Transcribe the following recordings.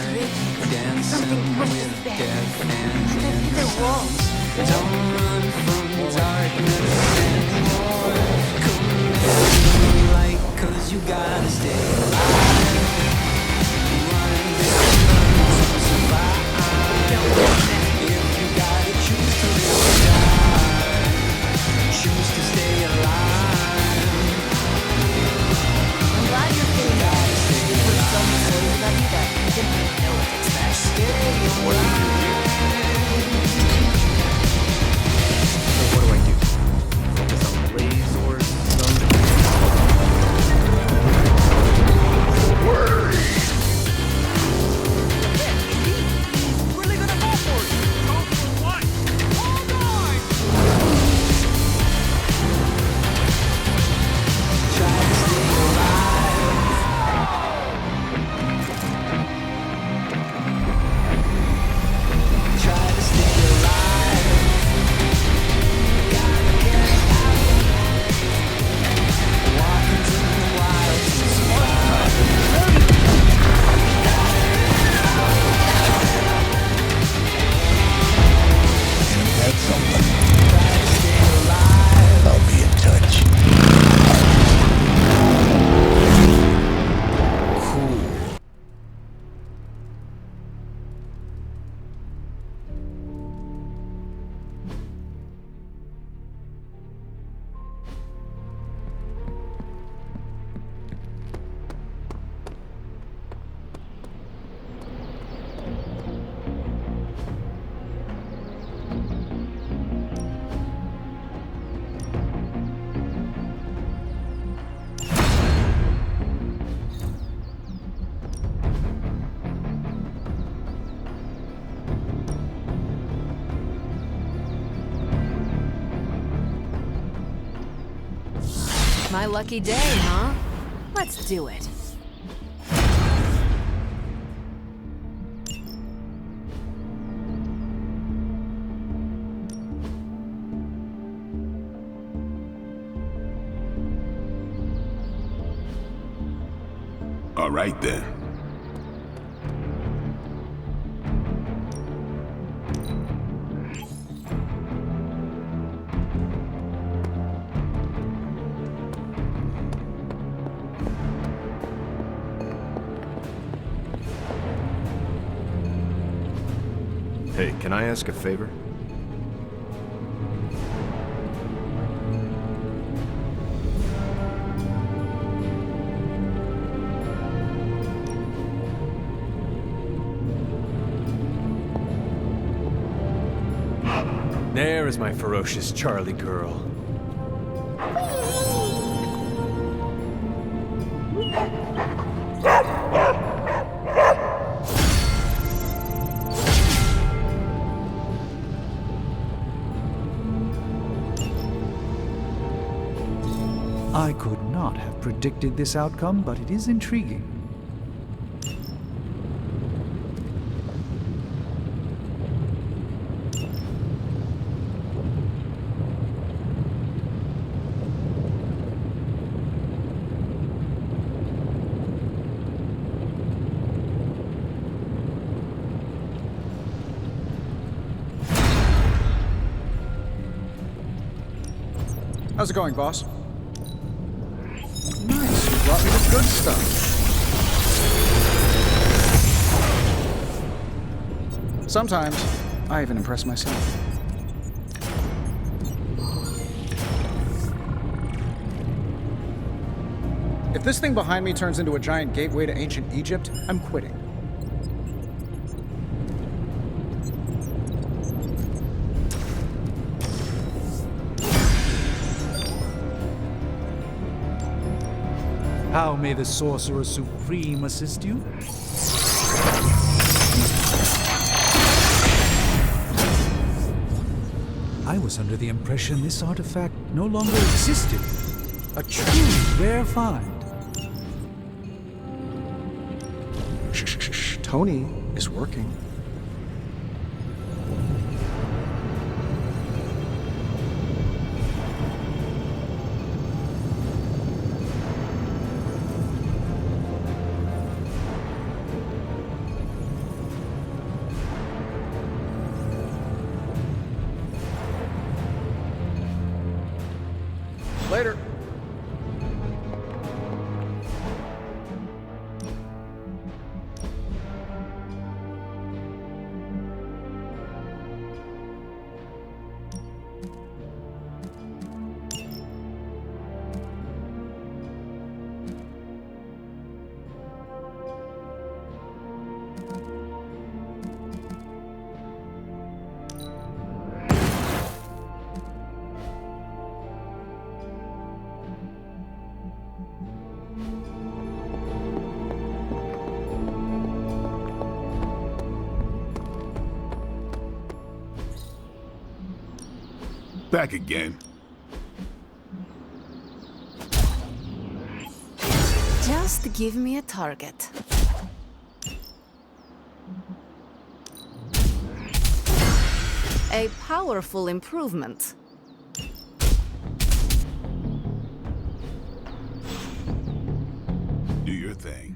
Something with death and the walls. Don't run from darkness anymore. Come to the light, 'cause you gotta stay alive. Run to survive. If you gotta choose to live or die, choose to stay alive. I'm glad you're feeling that. With some stories about you that didn't really know what to expect. What do you do here? So what do I do? Focus on the blaze or something? Really gonna go for it! Go for what? Hold on! Try to stay alive. Try to stay alive. Gotta get out. Walk into the wild to survive. That's something. Try to stay alive. I'll be in touch. Cool. My lucky day, huh? Let's do it. All right then. Hey, can I ask a favor? There is my ferocious Charlie girl. I could not have predicted this outcome, but it is intriguing. How's it going, boss? Nice, you brought me the good stuff. Sometimes, I even impress myself. If this thing behind me turns into a giant gateway to ancient Egypt, I'm quitting. How may the Sorcerer Supreme assist you? I was under the impression this artifact no longer existed. A truly rare find. Shh. Tony is working. Back again. Just give me a target. A powerful improvement. Do your thing.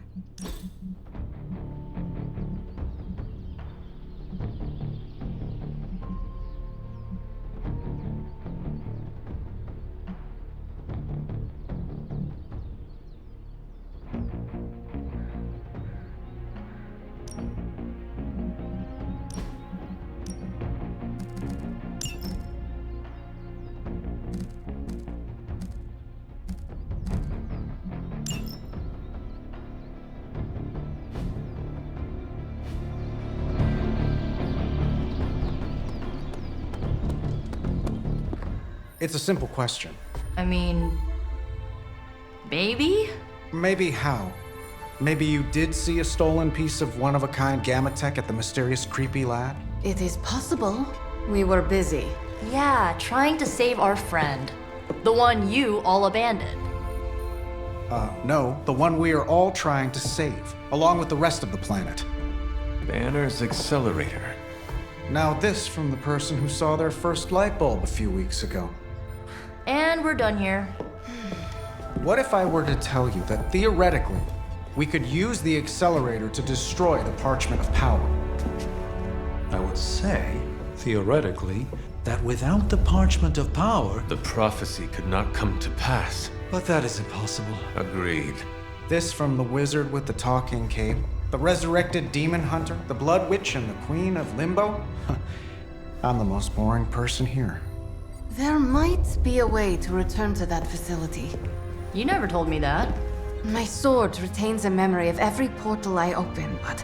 It's a simple question. I mean, maybe? Maybe how? Maybe you did see a stolen piece of one-of-a-kind gamma tech at the mysterious creepy lab? It is possible. We were busy. Yeah, trying to save our friend. The one you all abandoned. No, the one we are all trying to save, along with the rest of the planet. Banner's accelerator. Now this from the person who saw their first light bulb a few weeks ago. And we're done here. What if I were to tell you that theoretically, we could use the accelerator to destroy the Parchment of Power? I would say, theoretically, that without the Parchment of Power, The prophecy could not come to pass. but that is impossible. Agreed. This from the wizard with the talking cape, the resurrected demon hunter, the blood witch, and the queen of limbo? I'm the most boring person here. There might be a way to return to that facility. You never told me that. My sword retains a memory of every portal I open, but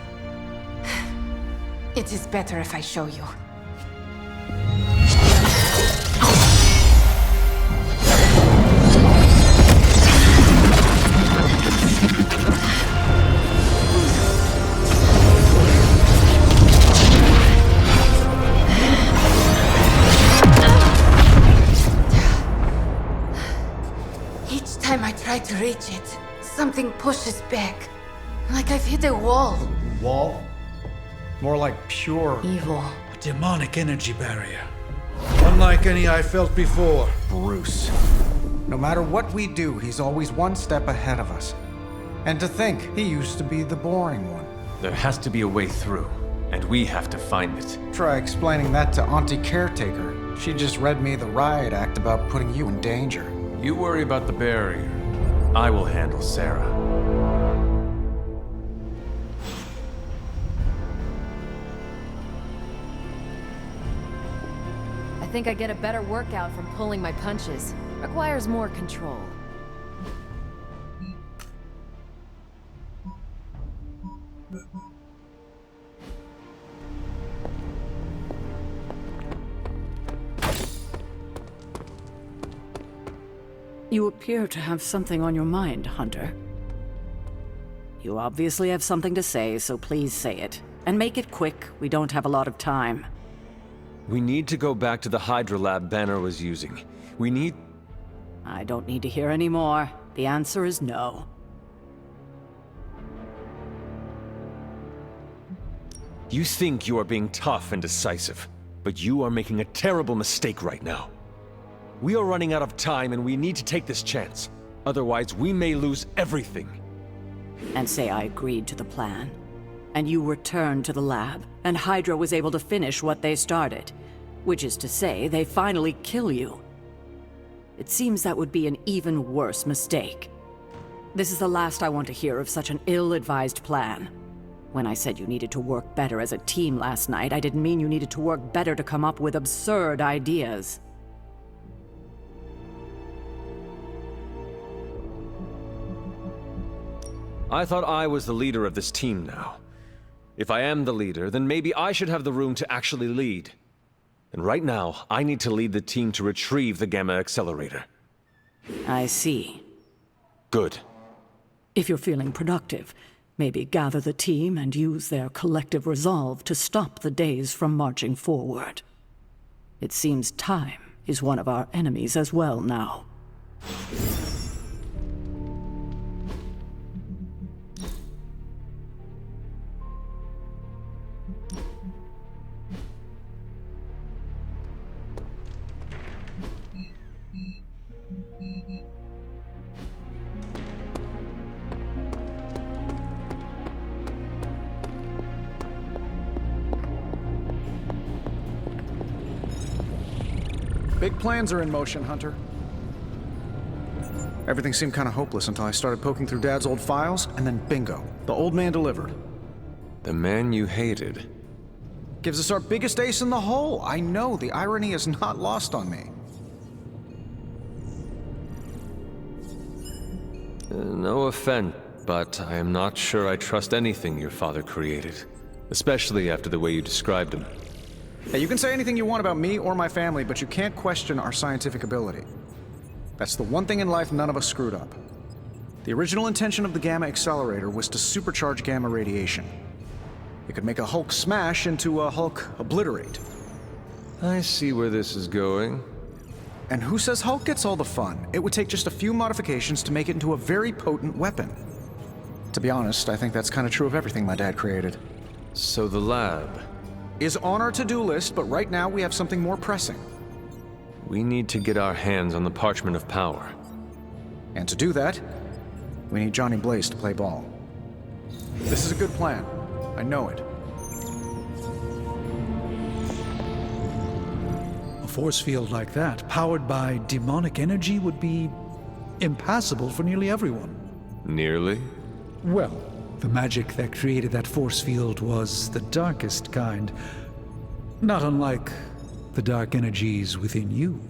it is better if I show you. Each time I try to reach it, something pushes back. Like I've hit a wall. Wall? More like pure Evil. A demonic energy barrier. Unlike any I felt before. Bruce. No matter what we do, he's always one step ahead of us. And to think, he used to be the boring one. There has to be a way through, and we have to find it. Try explaining that to Auntie Caretaker. She just read me the riot act about putting you in danger. You worry about the barrier. I will handle Sarah. I think I get a better workout from pulling my punches. Requires more control. You appear to have something on your mind, Hunter. You obviously have something to say, so please say it. And make it quick, we don't have a lot of time. We need to go back to the Hydra lab Banner was using. We need... I don't need to hear any more. The answer is no. You think you are being tough and decisive, but you are making a terrible mistake right now. We are running out of time and we need to take this chance. Otherwise, we may lose everything. And say I agreed to the plan. And you returned to the lab, and Hydra was able to finish what they started. Which is to say, they finally kill you. It seems that would be an even worse mistake. This is the last I want to hear of such an ill-advised plan. When I said you needed to work better as a team last night, I didn't mean you needed to work better to come up with absurd ideas. I thought I was the leader of this team now. If I am the leader, then maybe I should have the room to actually lead. And right now, I need to lead the team to retrieve the Gamma Accelerator. I see. Good. If you're feeling productive, maybe gather the team and use their collective resolve to stop the days from marching forward. It seems time is one of our enemies as well now. Big plans are in motion, Hunter. Everything seemed kind of hopeless until I started poking through Dad's old files, and then bingo, the old man delivered. The man you hated. Gives us our biggest ace in the hole. I know, the irony is not lost on me. No offense, but I am not sure I trust anything your father created. Especially after the way you described him. Hey, you can say anything you want about me or my family, but you can't question our scientific ability. That's the one thing in life none of us screwed up. The original intention of the Gamma Accelerator was to supercharge gamma radiation. It could make a Hulk smash into a Hulk obliterate. I see where this is going. And who says Hulk gets all the fun? It would take just a few modifications to make it into a very potent weapon. To be honest, I think that's kind of true of everything my dad created. So the lab is on our to-do list, but right now we have something more pressing. We need to get our hands on the Parchment of Power. And to do that, we need Johnny Blaze to play ball. This is a good plan. I know it. A force field like that, powered by demonic energy, would be impassable for nearly everyone. Nearly? Well, the magic that created that force field was the darkest kind. Not unlike the dark energies within you.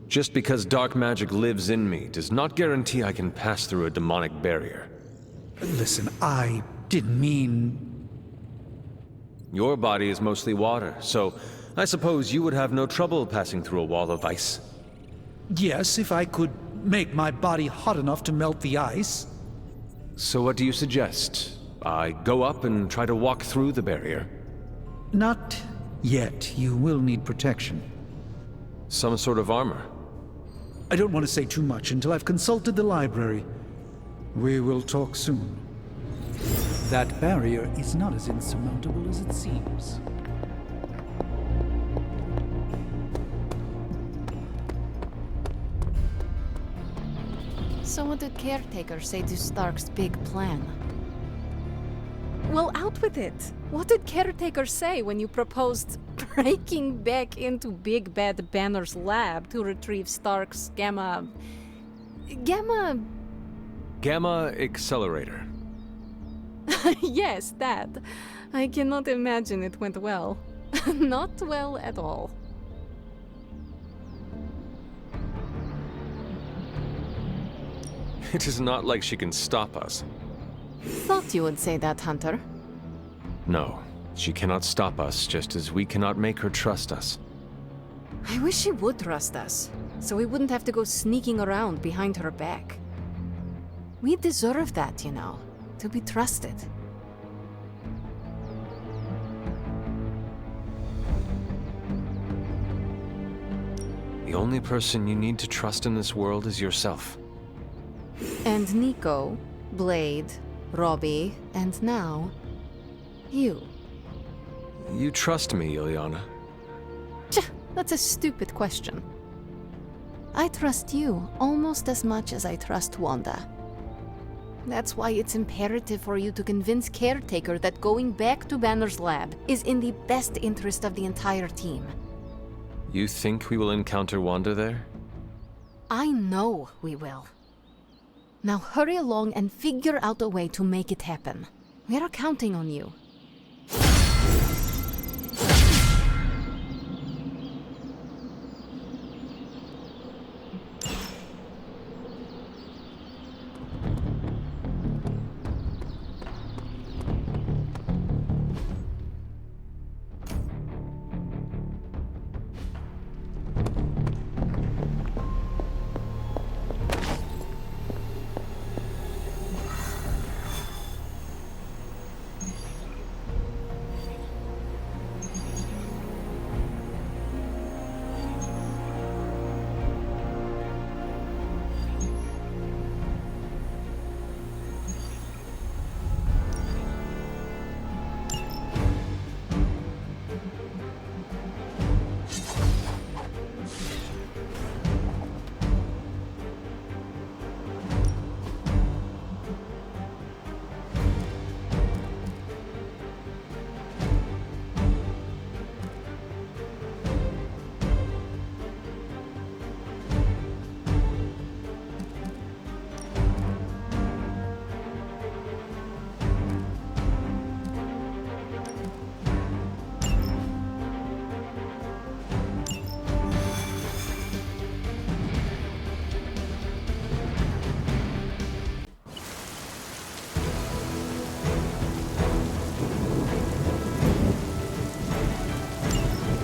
Just because dark magic lives in me does not guarantee I can pass through a demonic barrier. Listen, I didn't mean... Your body is mostly water, so I suppose you would have no trouble passing through a wall of ice. Yes, if I could make my body hot enough to melt the ice. So what do you suggest? I go up and try to walk through the barrier? Not yet. You will need protection. Some sort of armor? I don't want to say too much until I've consulted the library. We will talk soon. That barrier is not as insurmountable as it seems. So what did Caretaker say to Stark's big plan? Well, out with it. What did Caretaker say when you proposed breaking back into Big Bad Banner's lab to retrieve Stark's Gamma Accelerator. Yes, that. I cannot imagine it went well. Not well at all. It is not like she can stop us. Thought you would say that, Hunter. No, she cannot stop us, just as we cannot make her trust us. I wish she would trust us, so we wouldn't have to go sneaking around behind her back. We deserve that, you know, to be trusted. The only person you need to trust in this world is yourself. And Nico, Blade, Robbie, and now, you. You trust me, Ilyana. That's a stupid question. I trust you almost as much as I trust Wanda. That's why it's imperative for you to convince Caretaker that going back to Banner's lab is in the best interest of the entire team. You think we will encounter Wanda there? I know we will. Now hurry along and figure out a way to make it happen. We are counting on you.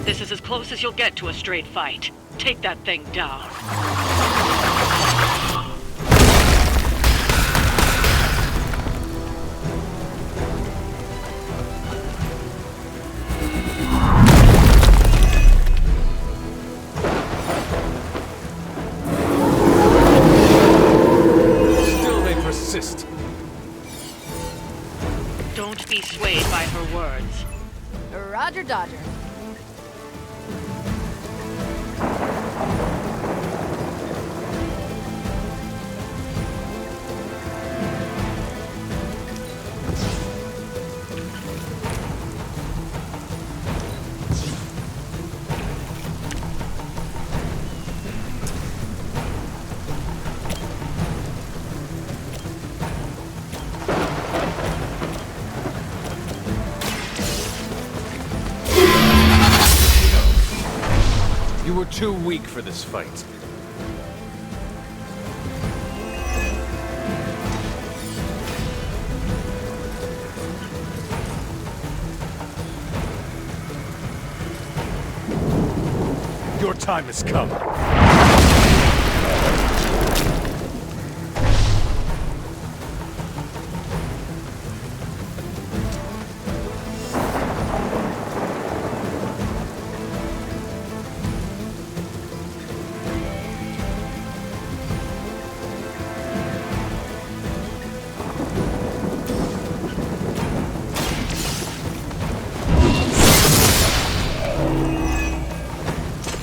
This is as close as you'll get to a straight fight. Take that thing down. Still they persist. Don't be swayed by her words. Roger Dodger. You were too weak for this fight. Your time has come.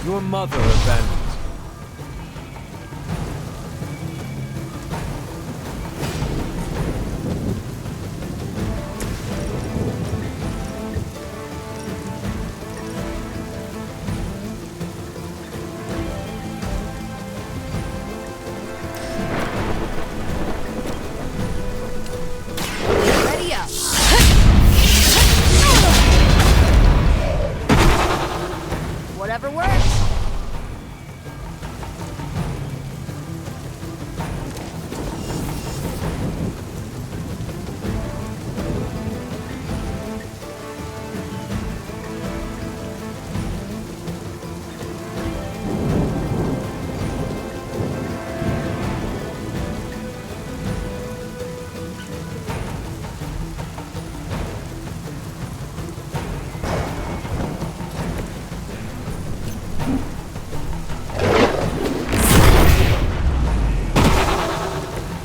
Your mother abandoned. Ready up. Whatever works.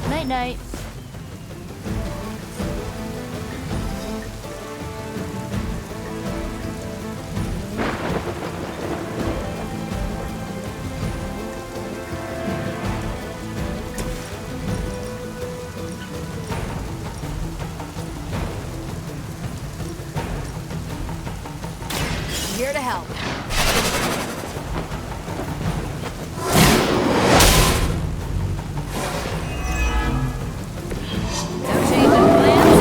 Night-night. Here to help. No change in plans?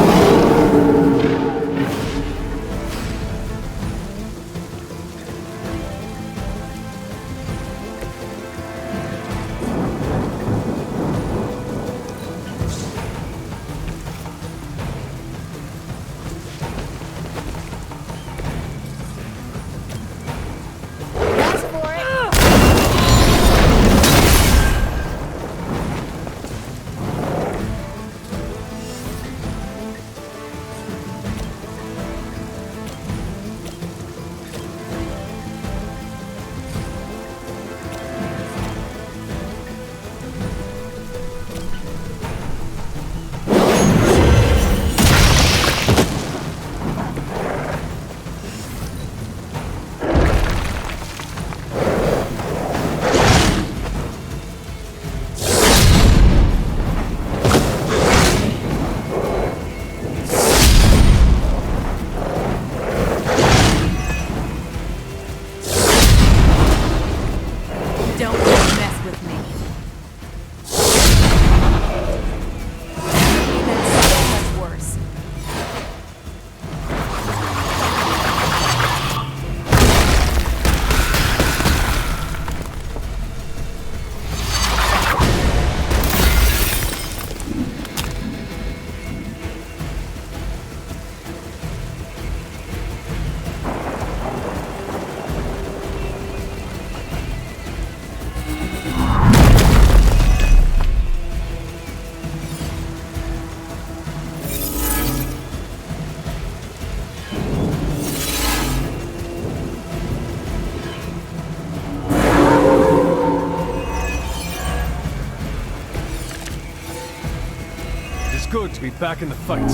to be back in the fight.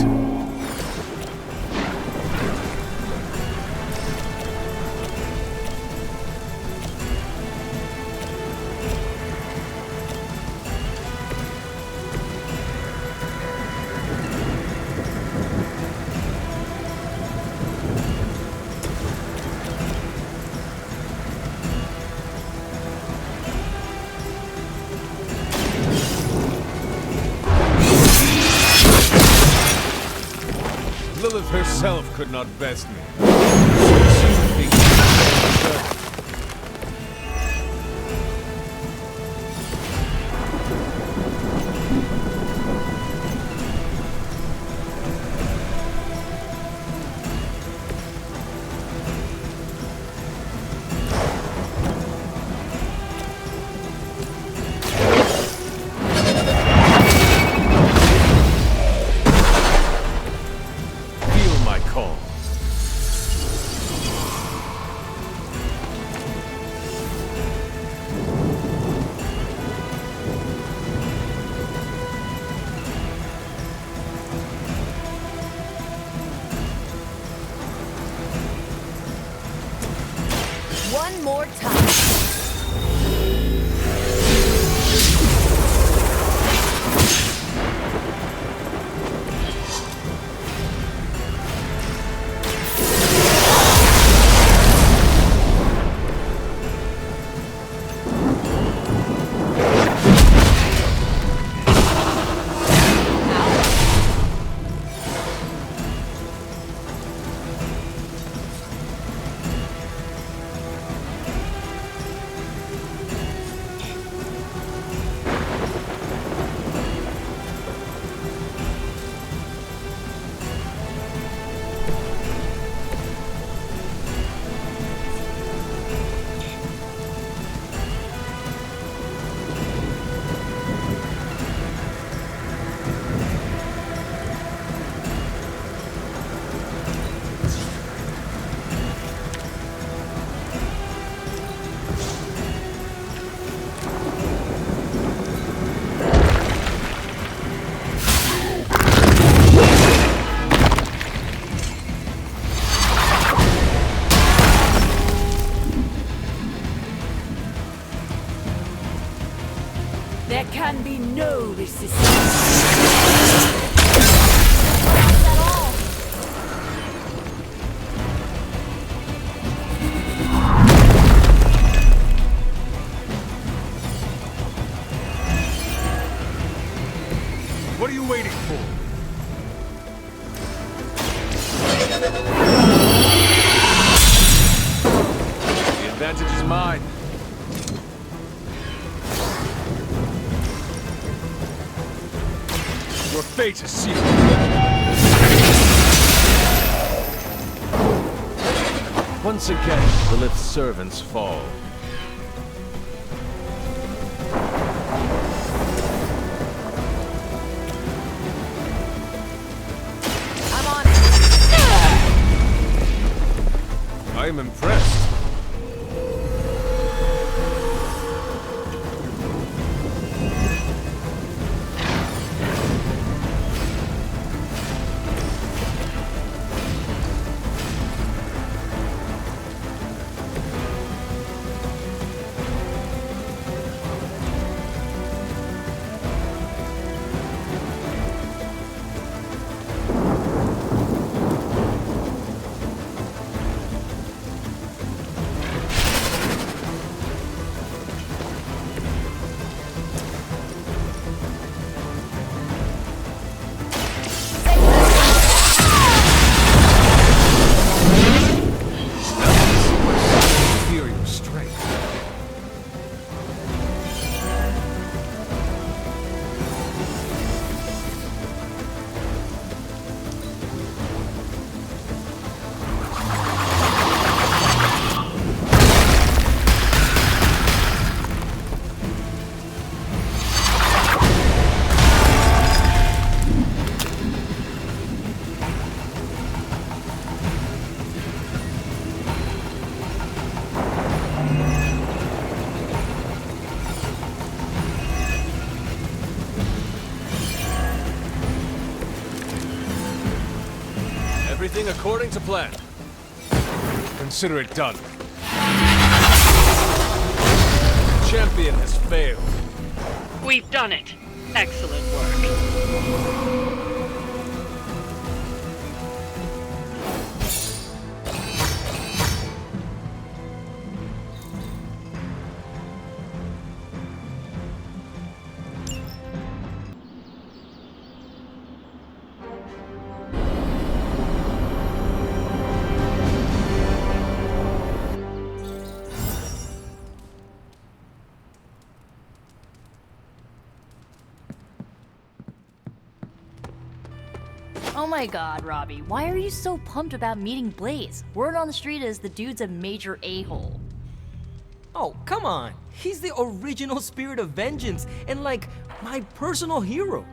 Lilith herself could not best me. She thinks she's One more time. There can be no resistance. At all. What are you waiting for? The advantage is mine. Your fate is sealed. Once again, Lilith's servants fall. I'm on it. I am impressed. Everything according to plan. Consider it done. Champion has failed. We've done it. Excellent work. Oh my god, Robbie, why are you so pumped about meeting Blaze? Word on the street is the dude's a major a-hole. Oh, come on. He's the original spirit of vengeance and, like, my personal hero.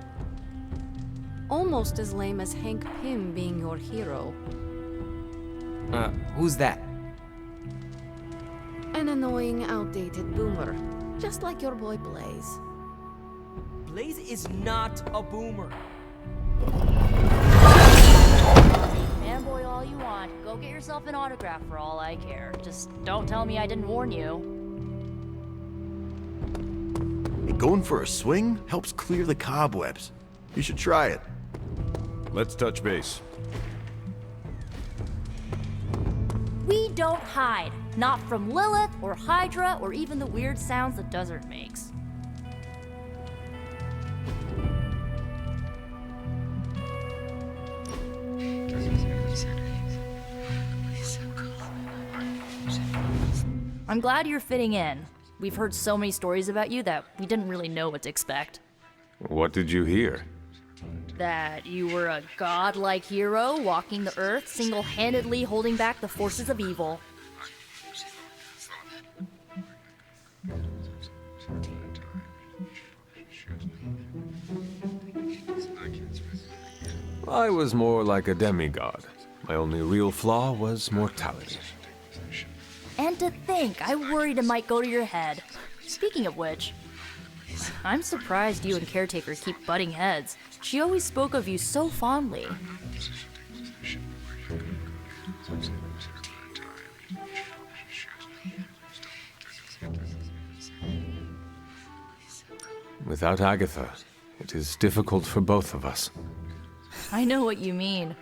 Almost as lame as Hank Pym being your hero. Who's that? An annoying, outdated boomer. Just like your boy Blaze. Blaze is not a boomer. Fanboy all you want. Go get yourself an autograph for all I care. Just don't tell me I didn't warn you. Hey, going for a swing helps clear the cobwebs. You should try it. Let's touch base. We don't hide. Not from Lilith or Hydra or even the weird sounds the desert makes. I'm glad you're fitting in. We've heard so many stories about you that we didn't really know what to expect. What did you hear? That you were a godlike hero walking the earth, single-handedly holding back the forces of evil. I was more like a demigod. My only real flaw was mortality. And to think, I worried it might go to your head. Speaking of which, I'm surprised you and Caretaker keep butting heads. She always spoke of you so fondly. Without Agatha, it is difficult for both of us. I know what you mean.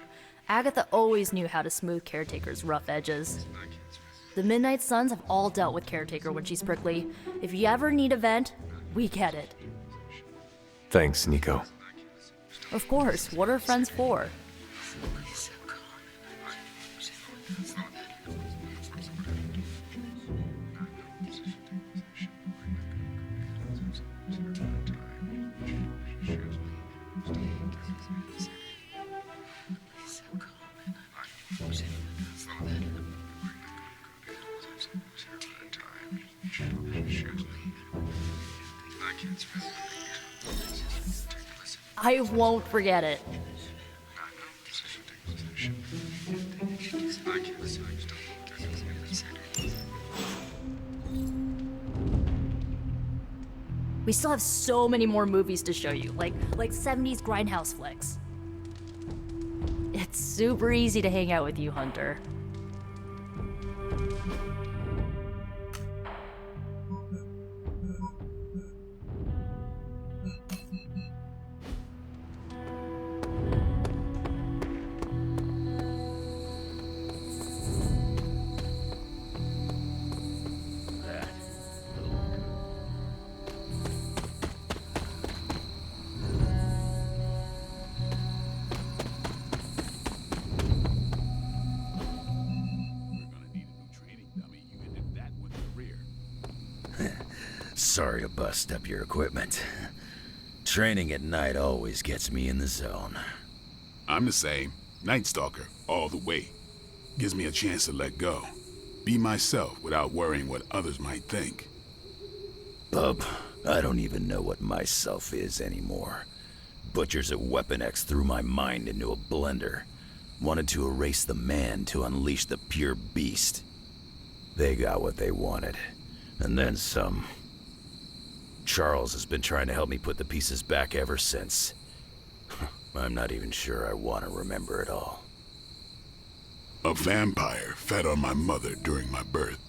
Agatha always knew how to smooth Caretaker's rough edges. The Midnight Suns have all dealt with Caretaker when she's prickly. If you ever need a vent, we get it. Thanks, Nico. Of course, what are friends for? I won't forget it. We still have so many more movies to show you, like 70s grindhouse flicks. It's super easy to hang out with you, Hunter. Sorry to bust up your equipment. Training at night always gets me in the zone. I'm the same. Night Stalker, all the way. Gives me a chance to let go. Be myself without worrying what others might think. Bub, I don't even know what myself is anymore. Butchers at Weapon X threw my mind into a blender. Wanted to erase the man to unleash the pure beast. They got what they wanted. And then some. Charles has been trying to help me put the pieces back ever since. I'm not even sure I want to remember it all. A vampire fed on my mother during my birth.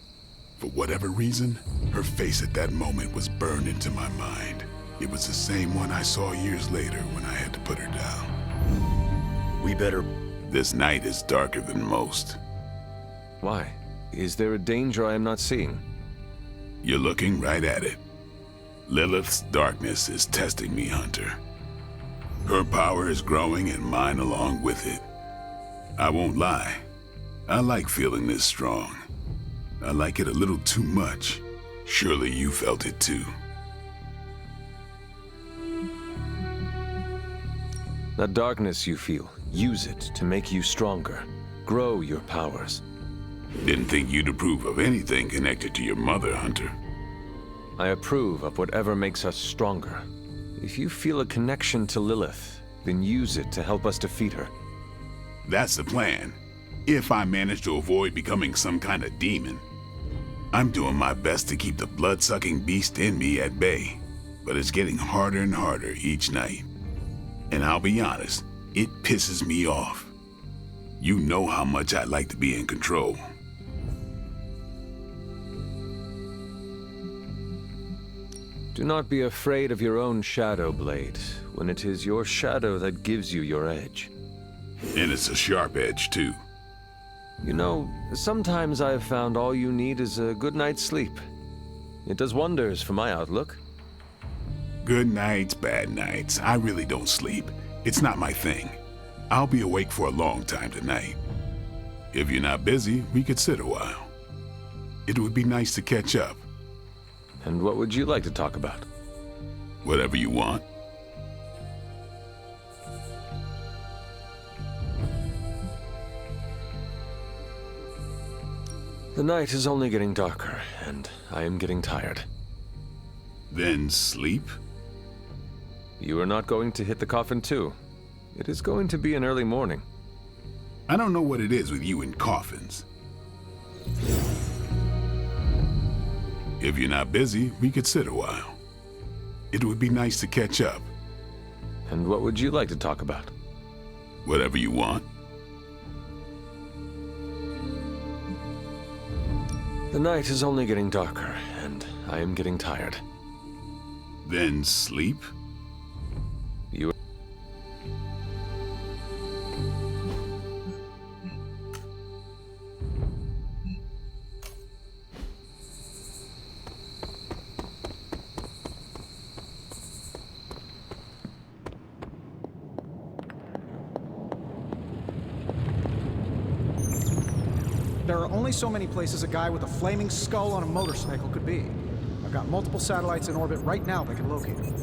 For whatever reason, her face at that moment was burned into my mind. It was the same one I saw years later when I had to put her down. We better... This night is darker than most. Why? Is there a danger I am not seeing? You're looking right at it. Lilith's darkness is testing me, Hunter. Her power is growing and mine along with it. I won't lie. I like feeling this strong. I like it a little too much. Surely you felt it too. That darkness you feel, use it to make you stronger. Grow your powers. Didn't think you'd approve of anything connected to your mother, Hunter. I approve of whatever makes us stronger. If you feel a connection to Lilith, then use it to help us defeat her. That's the plan. If I manage to avoid becoming some kind of demon. I'm doing my best to keep the blood-sucking beast in me at bay, but it's getting harder and harder each night. And I'll be honest, it pisses me off. You know how much I like to be in control. Do not be afraid of your own shadow, Blade, when it is your shadow that gives you your edge. And it's a sharp edge, too. You know, sometimes I have found all you need is a good night's sleep. It does wonders for my outlook. Good nights, bad nights. I really don't sleep. It's not my thing. I'll be awake for a long time tonight. If you're not busy, we could sit a while. It would be nice to catch up. And what would you like to talk about? Whatever you want. The night is only getting darker, and I am getting tired. Then sleep? You are not going to hit the coffin too. It is going to be an early morning. I don't know what it is with you and coffins. If you're not busy, we could sit a while. It would be nice to catch up. And what would you like to talk about? Whatever you want. The night is only getting darker, and I am getting tired. Then sleep? You... There are only so many places a guy with a flaming skull on a motorcycle could be. I've got multiple satellites in orbit right now that can locate him.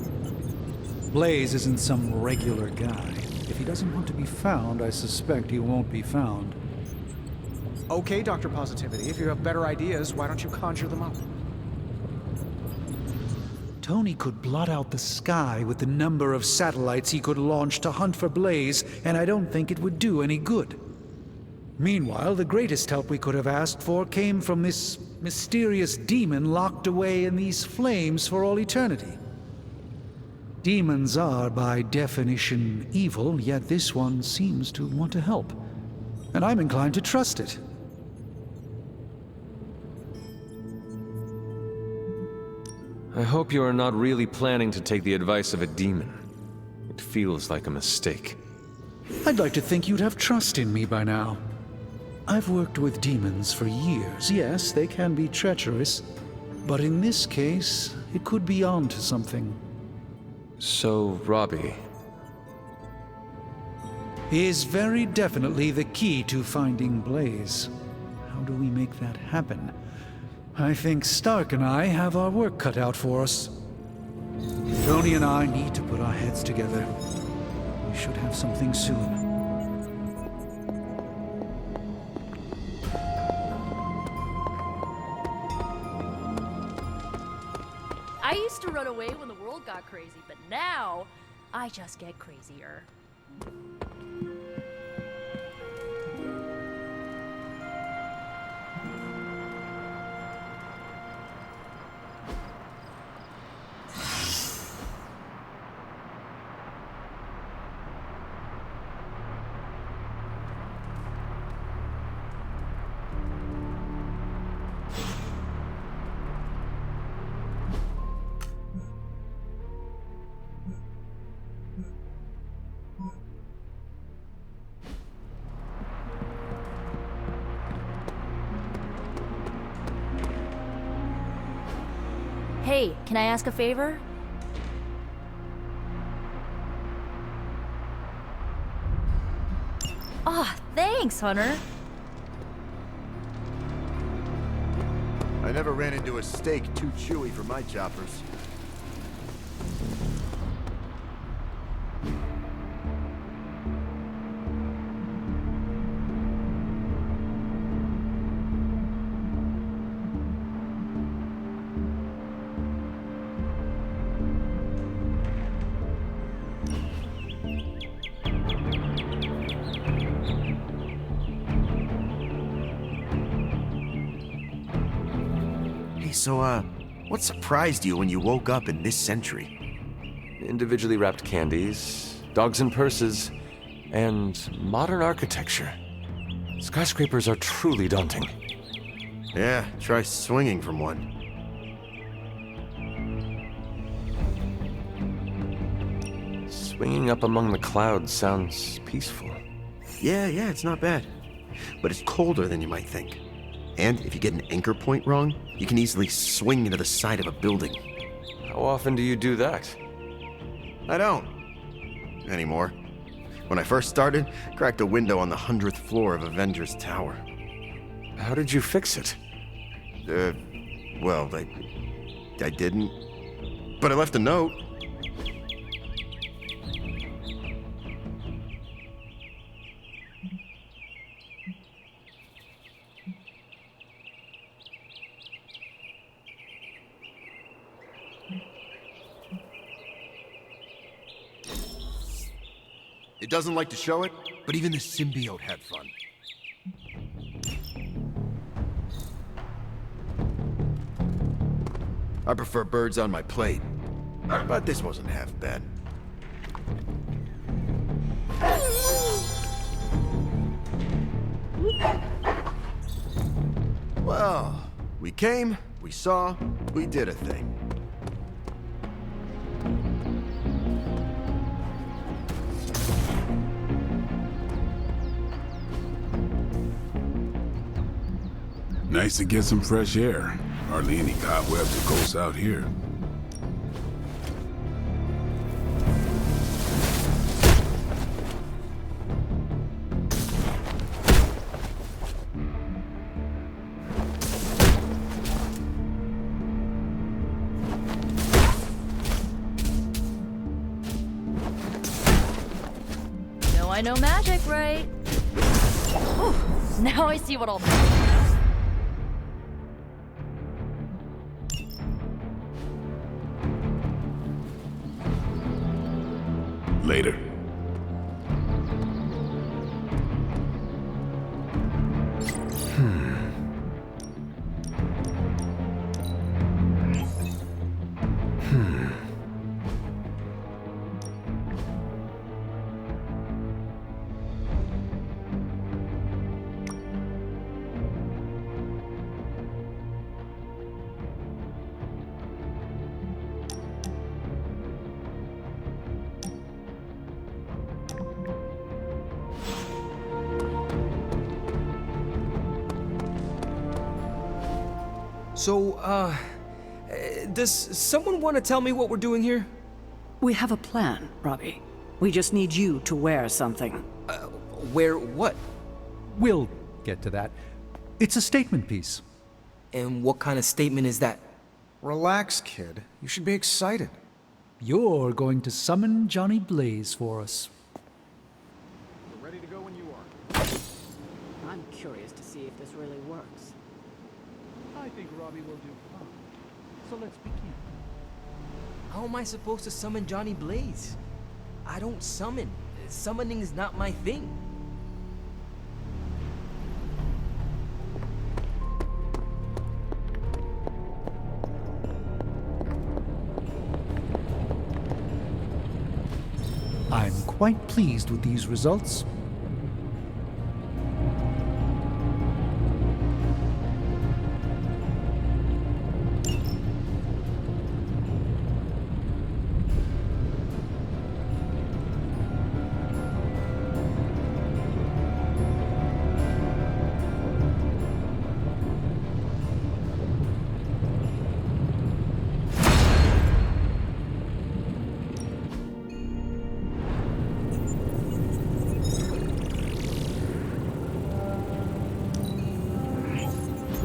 Blaze isn't some regular guy. If he doesn't want to be found, I suspect he won't be found. Okay, Dr. Positivity, if you have better ideas, why don't you conjure them up? Tony could blot out the sky with the number of satellites he could launch to hunt for Blaze, and I don't think it would do any good. Meanwhile, the greatest help we could have asked for came from this mysterious demon locked away in these flames for all eternity. Demons are, by definition, evil, yet this one seems to want to help. And I'm inclined to trust it. I hope you are not really planning to take the advice of a demon. It feels like a mistake. I'd like to think you'd have trust in me by now. I've worked with demons for years. Yes, they can be treacherous, but in this case, it could be on to something. So, Robbie... is very definitely the key to finding Blaze. How do we make that happen? I think Stark and I have our work cut out for us. Tony and I need to put our heads together. We should have something soon. I used to run away when the world got crazy, but now I just get crazier. Hey, can I ask a favor? Ah, thanks, Hunter. I never ran into a steak too chewy for my choppers. So, what surprised you when you woke up in this century? Individually wrapped candies, dogs in purses, and modern architecture. Skyscrapers are truly daunting. Yeah, try swinging from one. Swinging up among the clouds sounds peaceful. Yeah, it's not bad. But it's colder than you might think. And if you get an anchor point wrong, you can easily swing into the side of a building. How often do you do that? I don't. Anymore. When I first started, cracked a window on the 100th floor of Avengers Tower. How did you fix it? Well, I didn't. But I left a note. It doesn't like to show it, but even the symbiote had fun. I prefer birds on my plate, but this wasn't half bad. Well, we came, we saw, we did a thing. Nice to get some fresh air. Hardly any cobwebs or ghosts out here. I know magic, right? Whew, now I see what all this is. Later. So, does someone want to tell me what we're doing here? We have a plan, Robbie. We just need you to wear something. Wear what? We'll get to that. It's a statement piece. And what kind of statement is that? Relax, kid. You should be excited. You're going to summon Johnny Blaze for us. We're ready to go when you are. I'm curious to see if this really works. I think Robbie will do fine. So let's begin. How am I supposed to summon Johnny Blaze? I don't summon. Summoning is not my thing. I'm quite pleased with these results.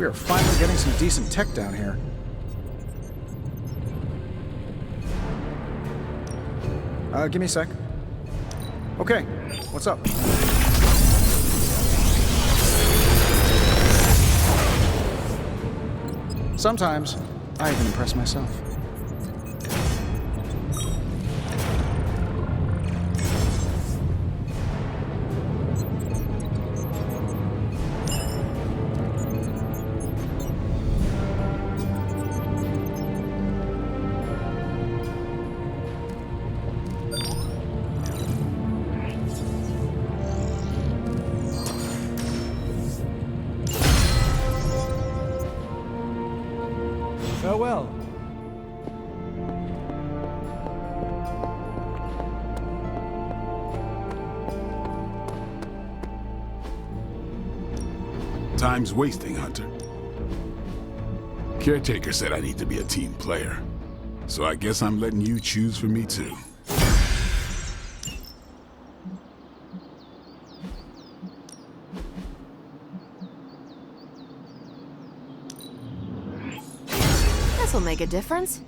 We are finally getting some decent tech down here. Give me a sec. Okay, what's up? Sometimes, I even impress myself. Farewell. Time's wasting, Hunter. Caretaker said I need to be a team player, so I guess I'm letting you choose for me too. This'll make a difference.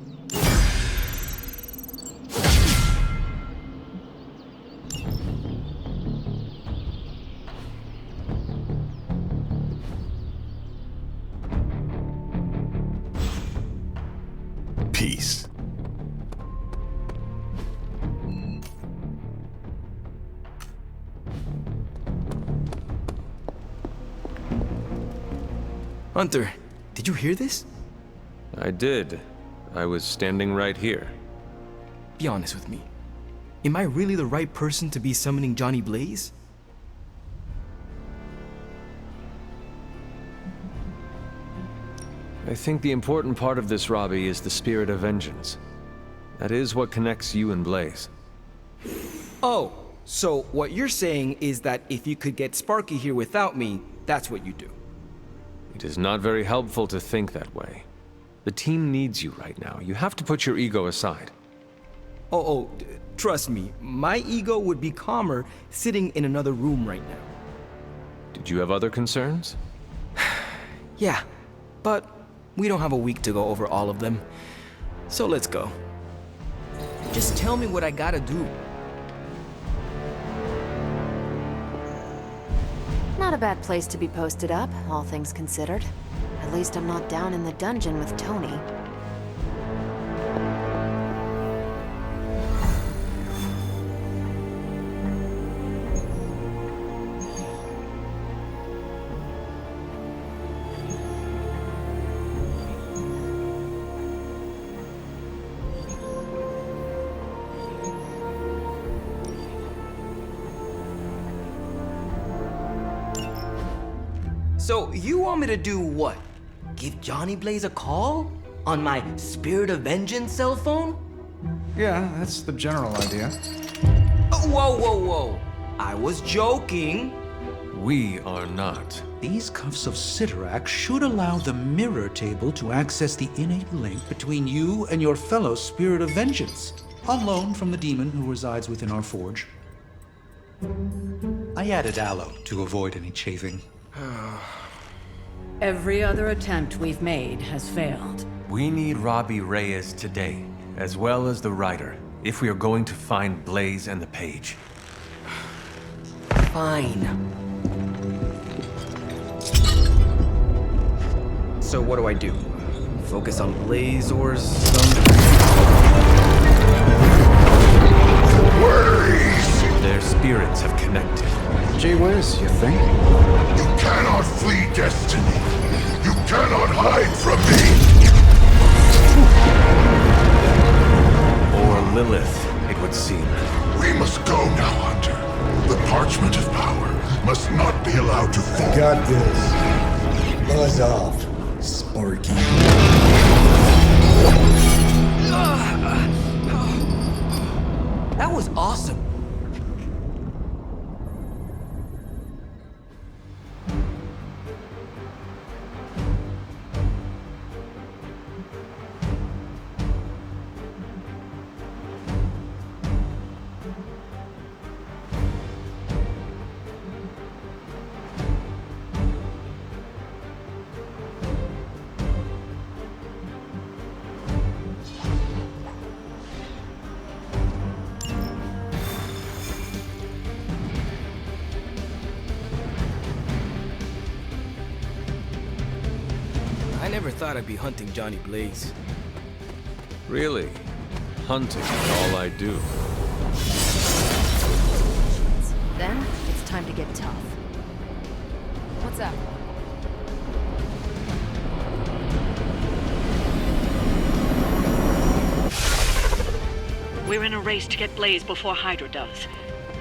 Peace. Hunter, did you hear this? I did. I was standing right here. Be honest with me. Am I really the right person to be summoning Johnny Blaze? I think the important part of this, Robbie, is the spirit of vengeance. That is what connects you and Blaze. Oh, so what you're saying is that if you could get Sparky here without me, that's what you do. It is not very helpful to think that way. The team needs you right now. You have to put your ego aside. Trust me, my ego would be calmer sitting in another room right now. Did you have other concerns? Yeah, but we don't have a week to go over all of them. So let's go. Just tell me what I gotta do. Not a bad place to be posted up, all things considered. At least I'm not down in the dungeon with Tony. So you want me to do what? Give Johnny Blaze a call? On my Spirit of Vengeance cell phone? Yeah, that's the general idea. Whoa. I was joking. We are not. These cuffs of Sidorak should allow the mirror table to access the innate link between you and your fellow Spirit of Vengeance, on loan from the demon who resides within our forge. I added aloe to avoid any chafing. Every other attempt we've made has failed. We need Robbie Reyes today, as well as the writer, if we are going to find Blaze and the page. Fine. So what do I do? Focus on Blaze or some... Their spirits have connected. Gee whiz, you think? You cannot flee destiny. You cannot hide from me. Or Lilith, it would seem. We must go now, Hunter. The parchment of power must not be allowed to fall. Got this. Buzz off, Sparky. That was awesome. never thought I'd be hunting Johnny Blaze. Really? Hunting is all I do. Then, it's time to get tough. What's up? We're in a race to get Blaze before Hydra does.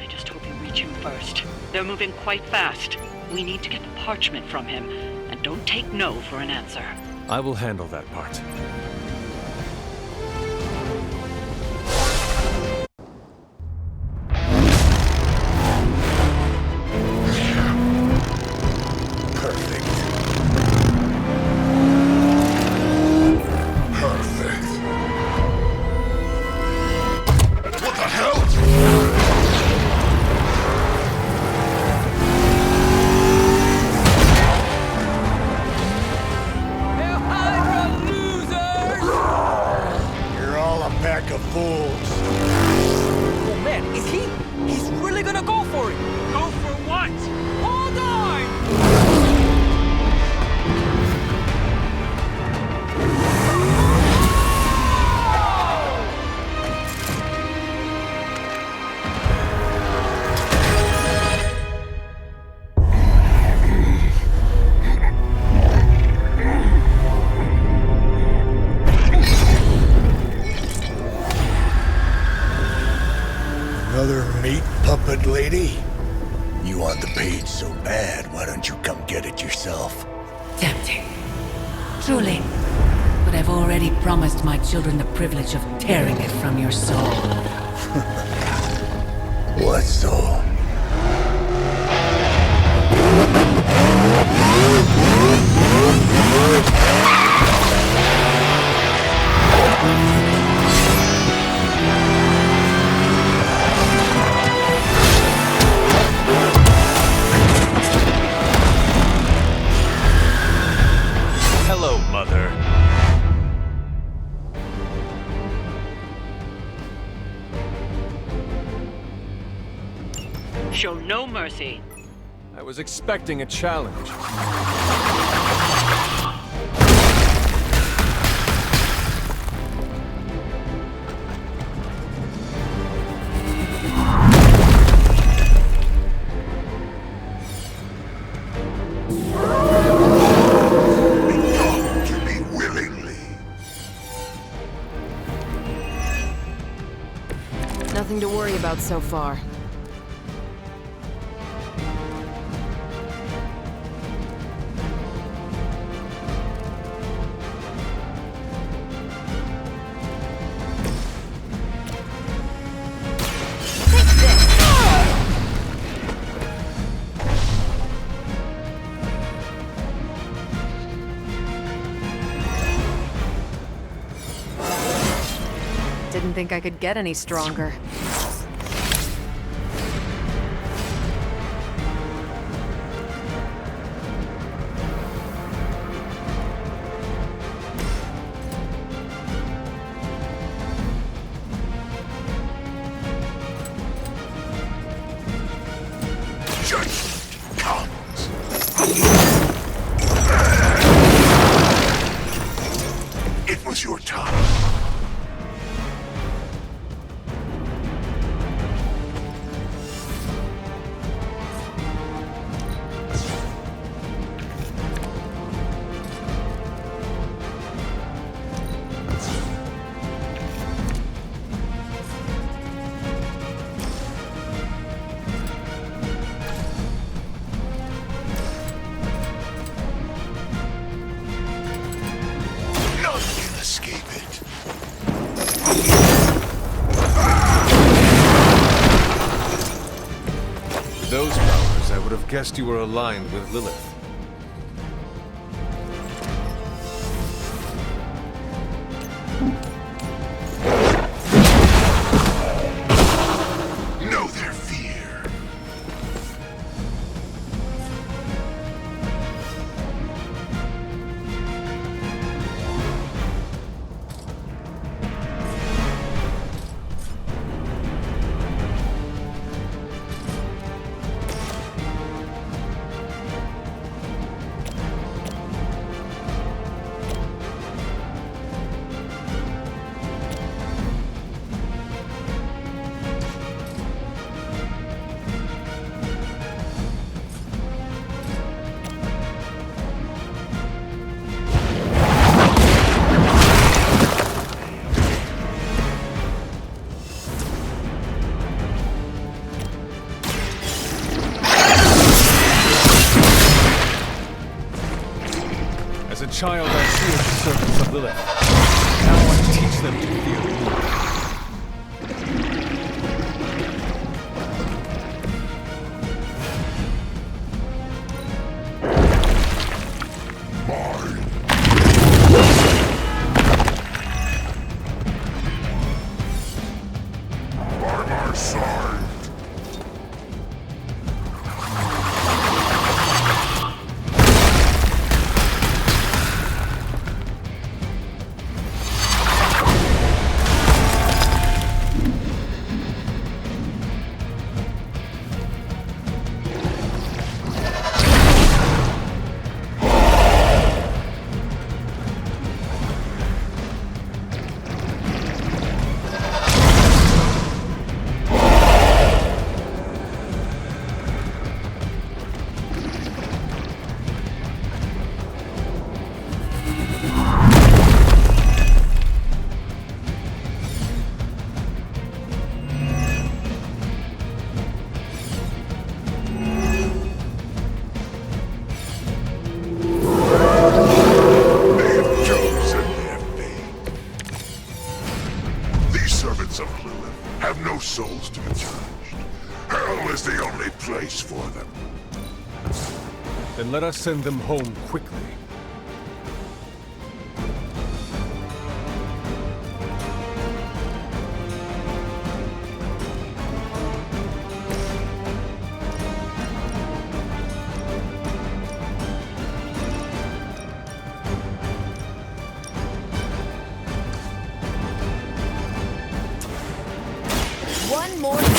I just hope you reach him first. They're moving quite fast. We need to get the parchment from him, and don't take no for an answer. I will handle that part. Another meat puppet lady? You want the page so bad, why don't you come get it yourself? Tempting. Truly. But I've already promised my children the privilege of tearing it from your soul. What soul? Hello, Mother. Show no mercy. I was expecting a challenge. Nothing to worry about so far. Didn't think I could get any stronger. It was your time. None can escape it. With those powers, I would have guessed you were aligned with Lilith. Know their fear. child I see as the servants of Lilith. Now I teach them to fear me. Souls to be charged. Hell is the only place for them. Then let us send them home quickly. One more time.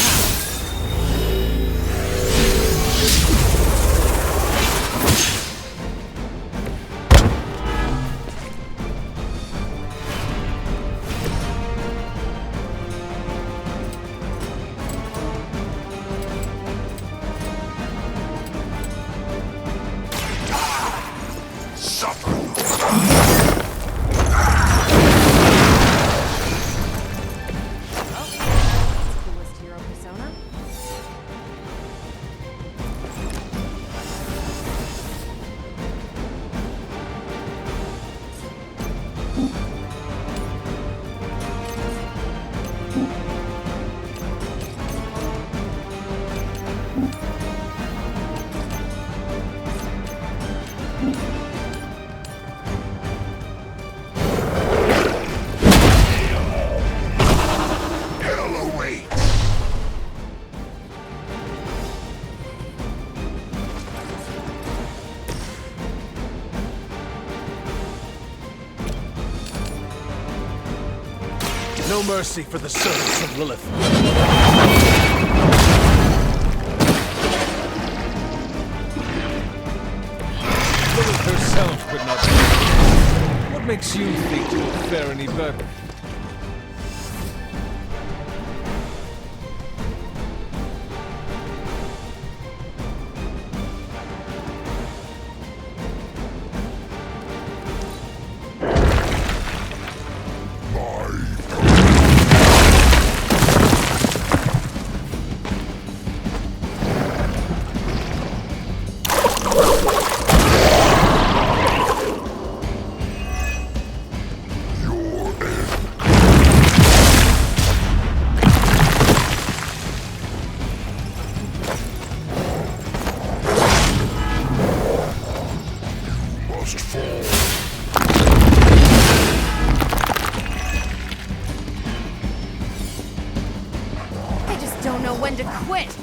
No mercy for the servants of Lilith. Lilith herself could not do it. What makes you think you will fare any better? I just don't know when to quit.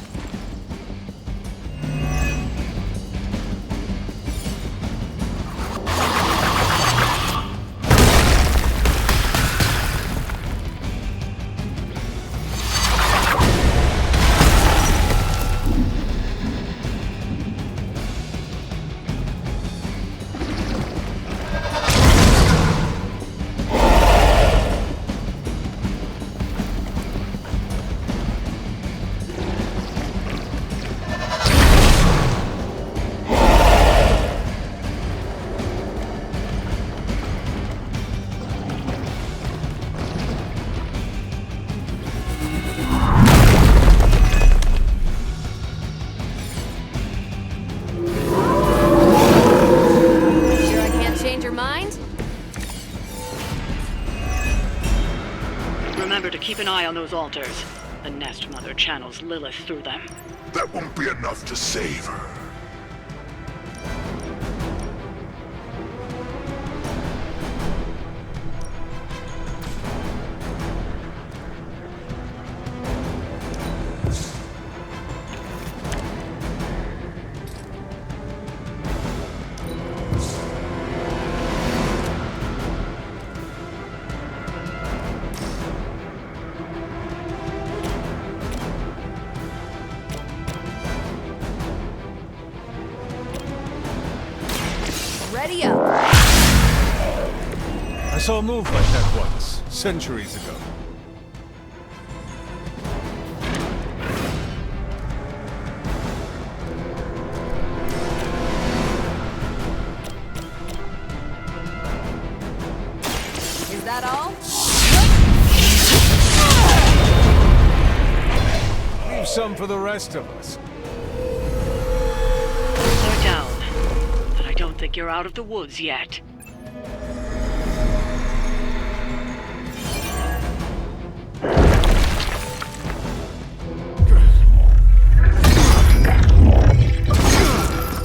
keep an eye on those altars. The Nest Mother channels Lilith through them. That won't be enough to save her. Ready up. I saw a move like that once, centuries ago. Is that all? Leave some for the rest of us. Slow down. But I don't think you're out of the woods yet.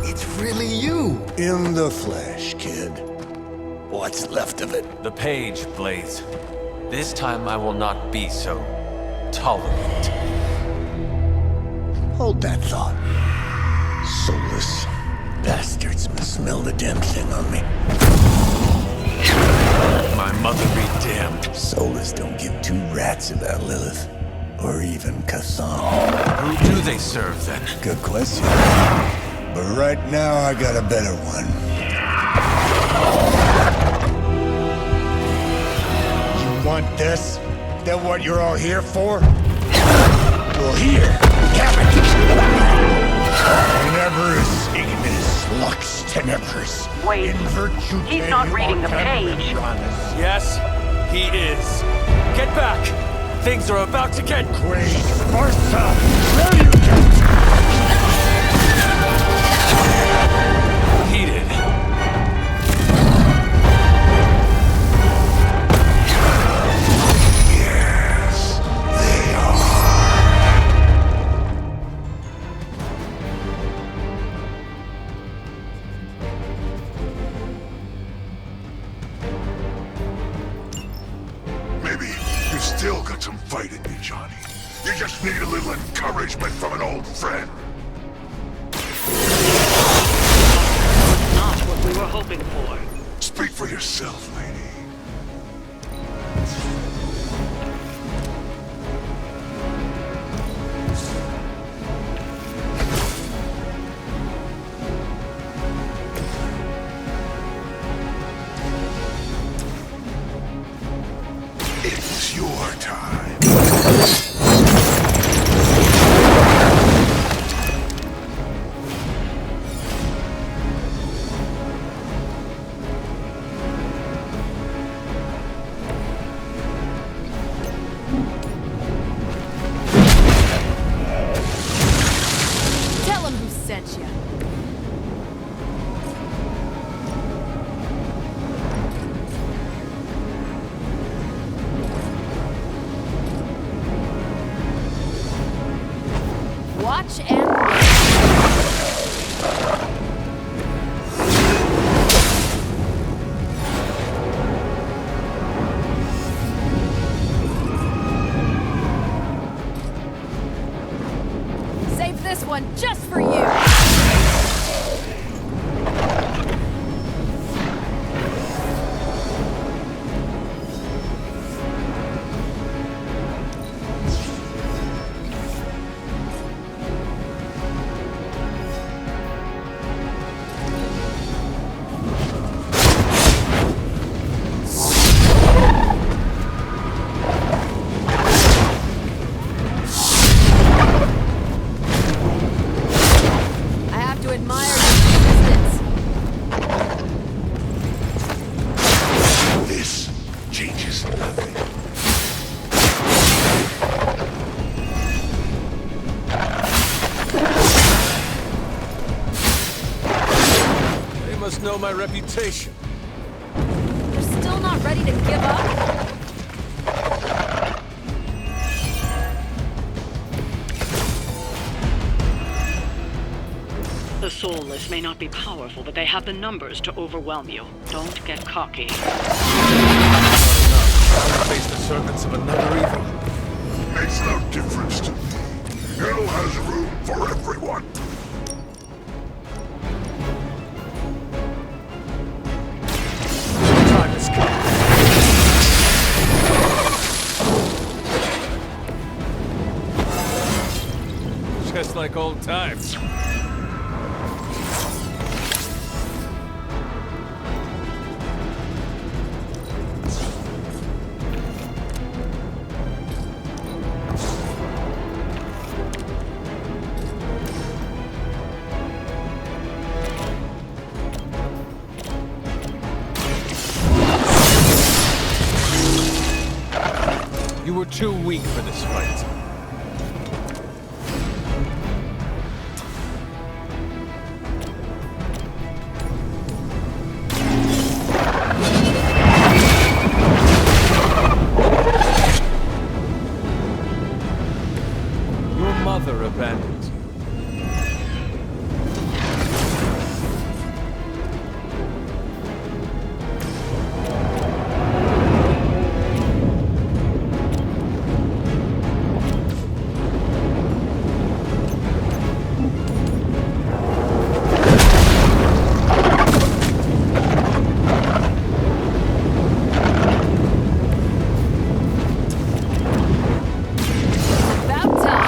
It's really you. In the flesh, kid. What's left of it? The page, Blaze. This time I will not be so tolerant. Hold that thought. Soulless bastards must smell the damn thing on me. My mother be damned. Soulless don't give two rats about Lilith. Or even Chthon. Who do they serve, then? Good question. But right now, I got a better one. You want this? That what you're all here for? Well, here, have it! Tenebris ignis lux tenebris. Wait, In virtue he's not reading the page. Yes, he is. Get back! Things are about to get crazy. Sparta! Where you get? heated. Yes, they are. Maybe you still got some fight in you, Johnny. You just need a little encouragement from an old friend. Not what we were hoping for. Speak for yourself, lady. It was your time. Tell him who sent you. Watch and save this one just for you. I have to admire your persistence. This changes nothing. They must know my reputation. You're still not ready to give up? The Soulless may not be powerful, but they have the numbers to overwhelm you. Don't get cocky. I'll face the servants of another evil. Makes no difference to me. Hell has room for everyone. Time has come. Just like old times. You were too weak for this fight. Your mother abandoned you. About time.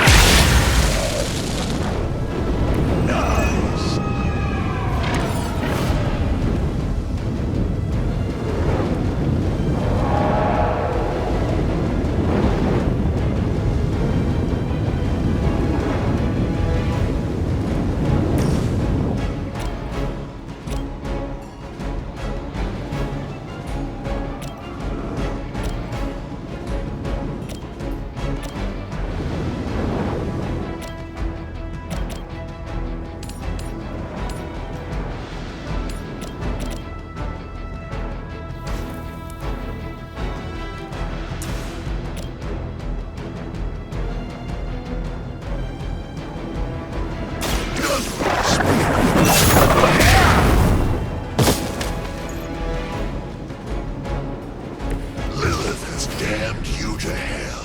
Lilith has damned you to hell.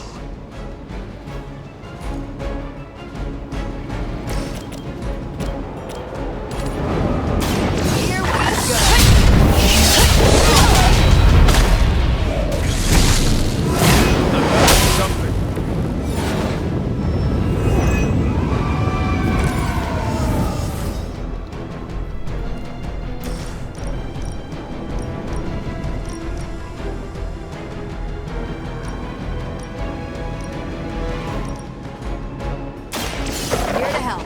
Here we go. Here to help.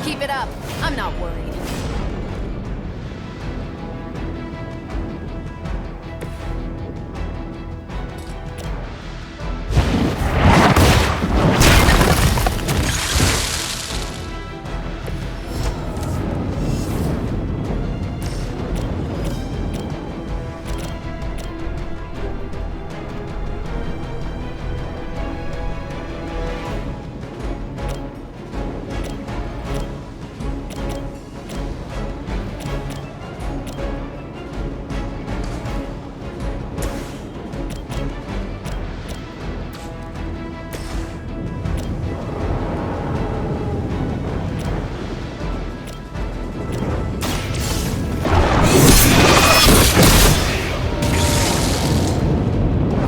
Keep it up. I'm not worried.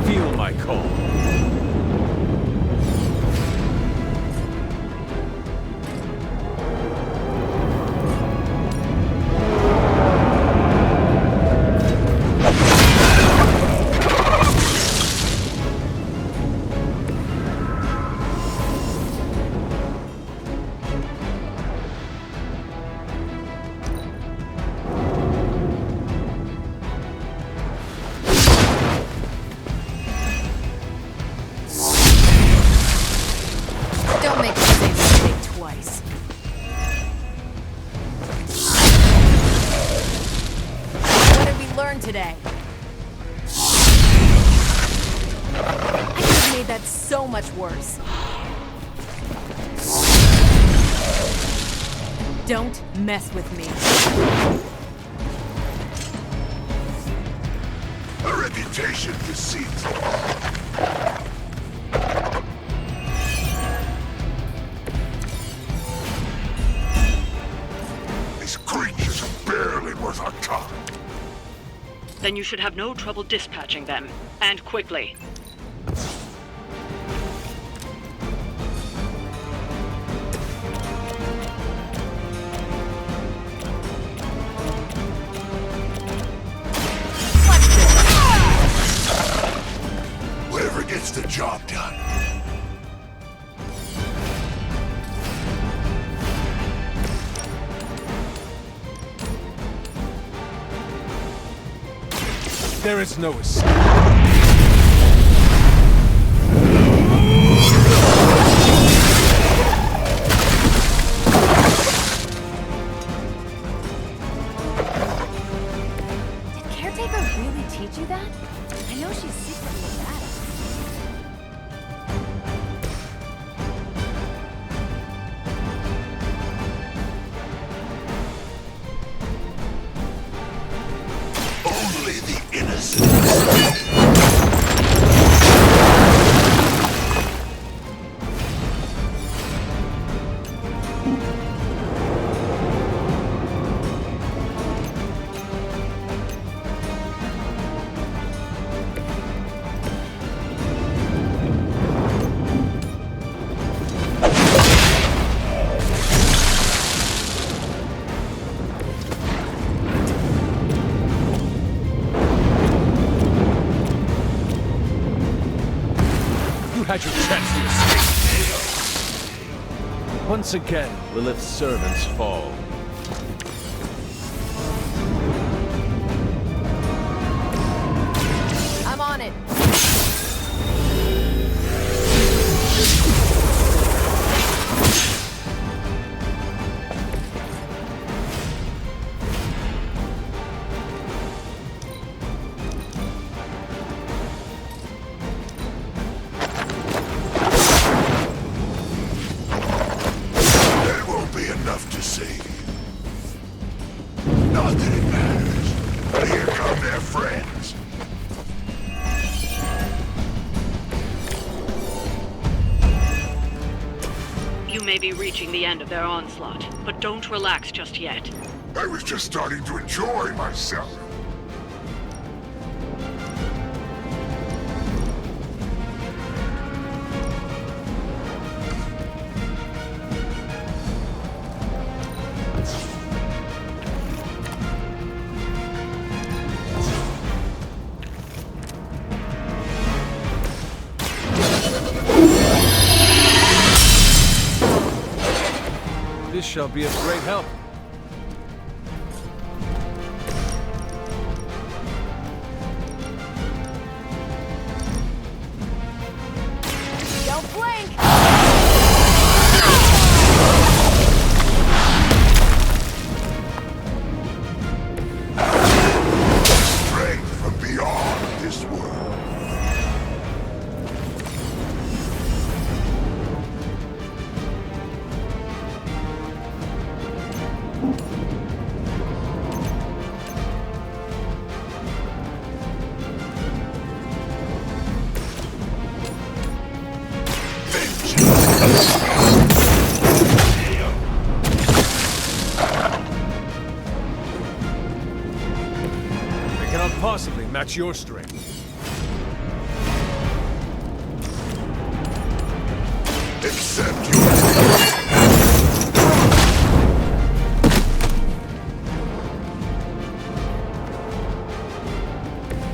Feel my call. Don't make the same mistake twice. What did we learn today? I could have made that so much worse. Don't mess with me. A reputation precedes. These creatures are barely worth our time. Then you should have no trouble dispatching them, and quickly. Whatever gets the job done. There is no escape. Did Caretaker really teach you that? I know she's secretly a badass. Only the innocent. You had your chance to escape. Once again, Lilith's servants fall. I'm on it. There won't be enough to save. Not that it matters. But here come their friends. You may be reaching the end of their onslaught, but don't relax just yet. I was just starting to enjoy myself. This shall be of great help. Don't blink! Strength from beyond this world. They cannot possibly match your strength. Accept your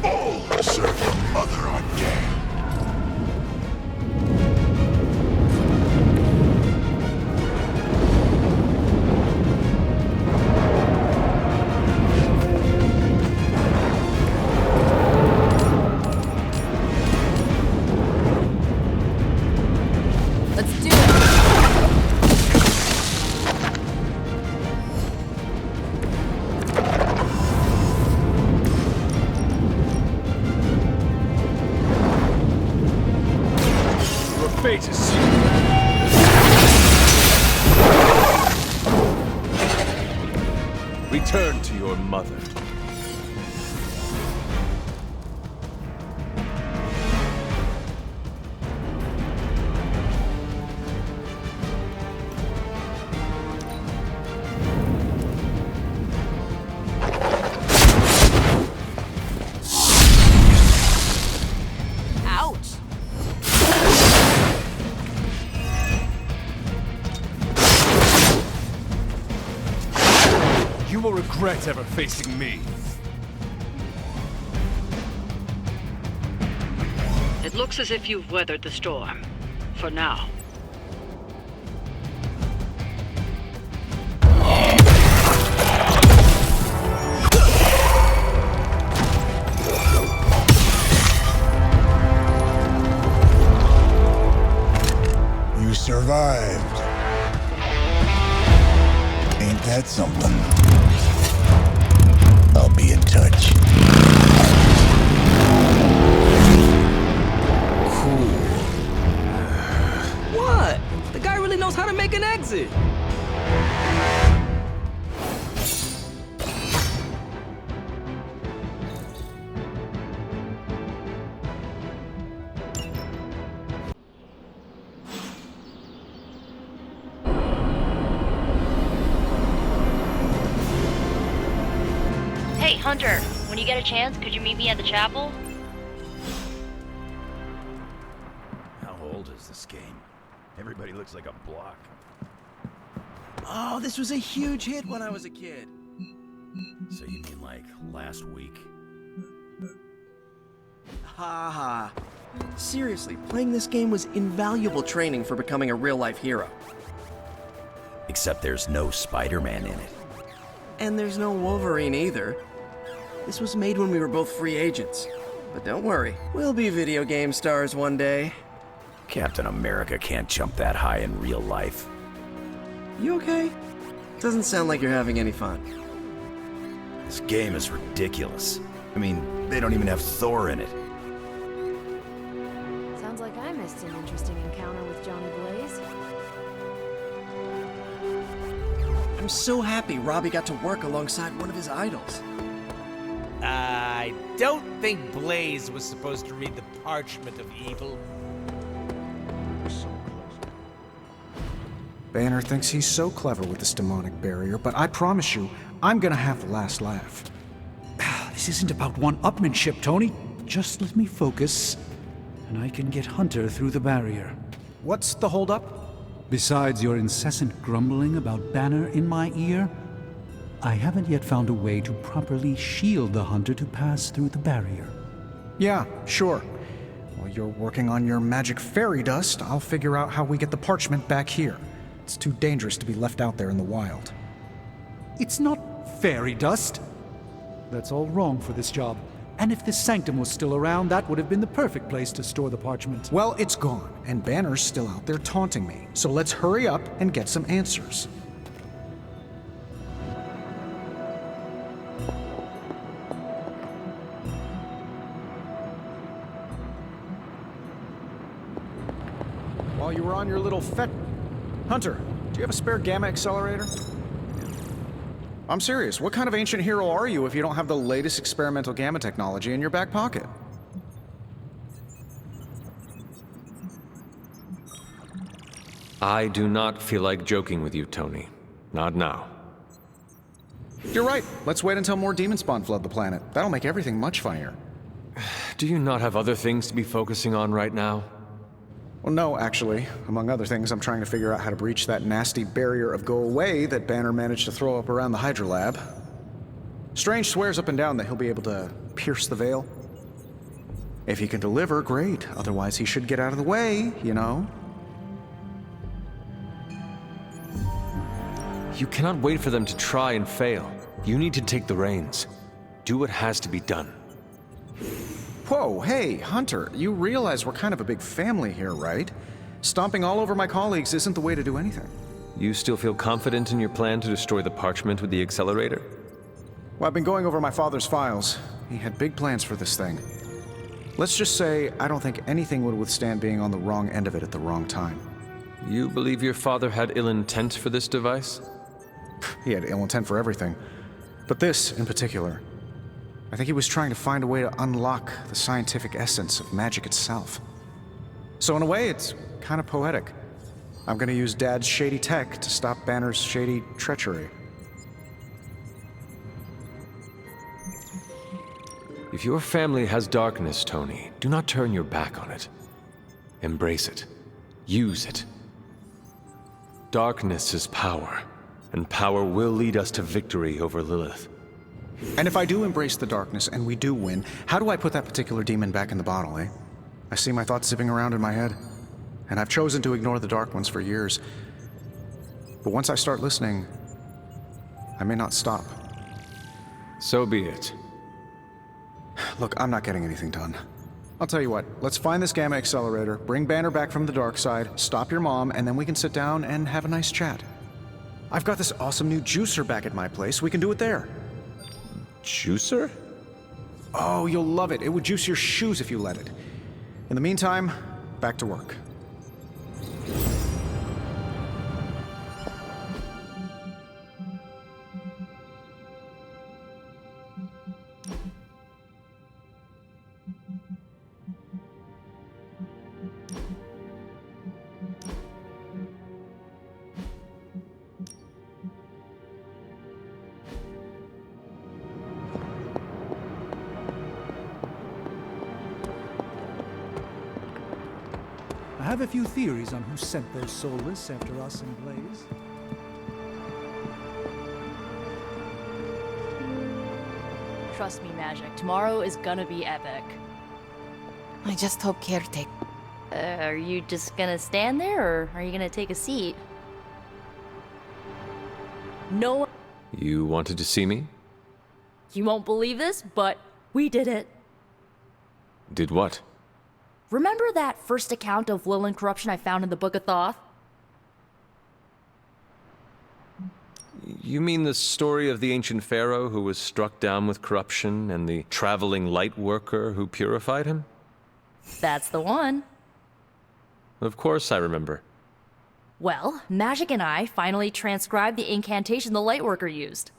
all serve the mother on gang. Let's do it! return to your mother. Ouch! You will regret ever facing me. It looks as if you've weathered the storm. For now. You survived. Ain't that something? I'll be in touch. What? The guy really knows how to make an exit. Hey, Hunter, when you get a chance, could you meet me at the chapel? How old is this game? Everybody looks like a block. Oh, this was a huge hit when I was a kid. So you mean like last week? Ha ha. Seriously, playing this game was invaluable training for becoming a real-life hero. Except there's no Spider-Man in it. And there's no Wolverine either. This was made when we were both free agents. But don't worry, we'll be video game stars one day. Captain America can't jump that high in real life. You okay? Doesn't sound like you're having any fun. This game is ridiculous. I mean, they don't even have Thor in it. Sounds like I missed an interesting encounter with Johnny Blaze. I'm so happy Robbie got to work alongside one of his idols. I don't think Blaze was supposed to read the parchment of evil. Banner thinks he's so clever with this demonic barrier, but I promise you, I'm gonna have the last laugh. This isn't about one-upmanship, Tony. Just let me focus, and I can get Hunter through the barrier. What's the holdup? Besides your incessant grumbling about Banner in my ear, I haven't yet found a way to properly shield the Hunter to pass through the barrier. Yeah, sure. While you're working on your magic fairy dust, I'll figure out how we get the parchment back here. It's too dangerous to be left out there in the wild. It's not fairy dust. That's all wrong for this job. And if this sanctum was still around, that would have been the perfect place to store the parchment. Well, it's gone, and Banner's still out there taunting me. So let's hurry up and get some answers. While you were on your little Hunter, do you have a spare gamma accelerator? I'm serious. What kind of ancient hero are you if you don't have the latest experimental gamma technology in your back pocket? I do not feel like joking with you, Tony. Not now. You're right. Let's wait until more demon spawn flood the planet. That'll make everything much funnier. Do you not have other things to be focusing on right now? Well, no, actually. Among other things, I'm trying to figure out how to breach that nasty barrier of go away that Banner managed to throw up around the Hydra lab. Strange swears up and down that he'll be able to pierce the veil. If he can deliver, great. Otherwise, he should get out of the way, you know? You cannot wait for them to try and fail. You need to take the reins. Do what has to be done. Whoa, hey, Hunter, you realize we're kind of a big family here, right? Stomping all over my colleagues isn't the way to do anything. You still feel confident in your plan to destroy the parchment with the accelerator? Well, I've been going over my father's files. He had big plans for this thing. Let's just say I don't think anything would withstand being on the wrong end of it at the wrong time. You believe your father had ill intent for this device? He had ill intent for everything. But this, in particular, I think he was trying to find a way to unlock the scientific essence of magic itself. So in a way, it's kind of poetic. I'm gonna use Dad's shady tech to stop Banner's shady treachery. If your family has darkness, Tony, do not turn your back on it. Embrace it. Use it. Darkness is power, and power will lead us to victory over Lilith. And if I do embrace the darkness and we do win, how do I put that particular demon back in the bottle, eh? I see my thoughts zipping around in my head, and I've chosen to ignore the dark ones for years. But once I start listening, I may not stop. So be it. Look, I'm not getting anything done. I'll tell you what, let's find this gamma accelerator, bring Banner back from the dark side, stop your mom, and then we can sit down and have a nice chat. I've got this awesome new juicer back at my place. We can do it there. Juicer? Oh, you'll love it. It would juice your shoes if you let it. In the meantime, back to work. I have a few theories on who sent those soulless after us and Blaze. Trust me, Magic. Tomorrow is gonna be epic. I just hope caretaker. Are you just gonna stand there, or are you gonna take a seat? No. You wanted to see me? You won't believe this, but we did it. Did what? Remember that first account of Lilith corruption I found in the Book of Thoth? You mean the story of the ancient pharaoh who was struck down with corruption and the traveling light worker who purified him? That's the one. Of course I remember. Well, Magic and I finally transcribed the incantation the Lightworker used.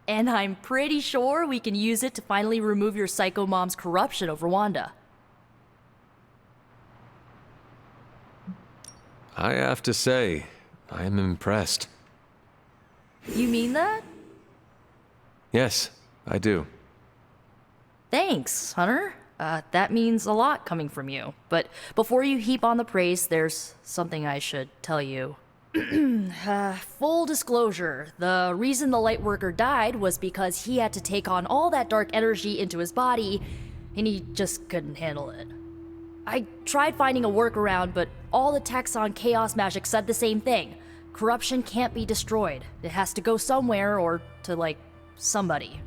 And I'm pretty sure we can use it to finally remove your psycho mom's corruption over Wanda. I have to say, I am impressed. You mean that? Yes, I do. Thanks, Hunter. That means a lot coming from you. But before you heap on the praise, there's something I should tell you. Full disclosure, the reason the Lightworker died was because he had to take on all that dark energy into his body, and he just couldn't handle it. I tried finding a workaround, but all the texts on Chaos Magic said the same thing. Corruption can't be destroyed. It has to go somewhere or to, like, somebody.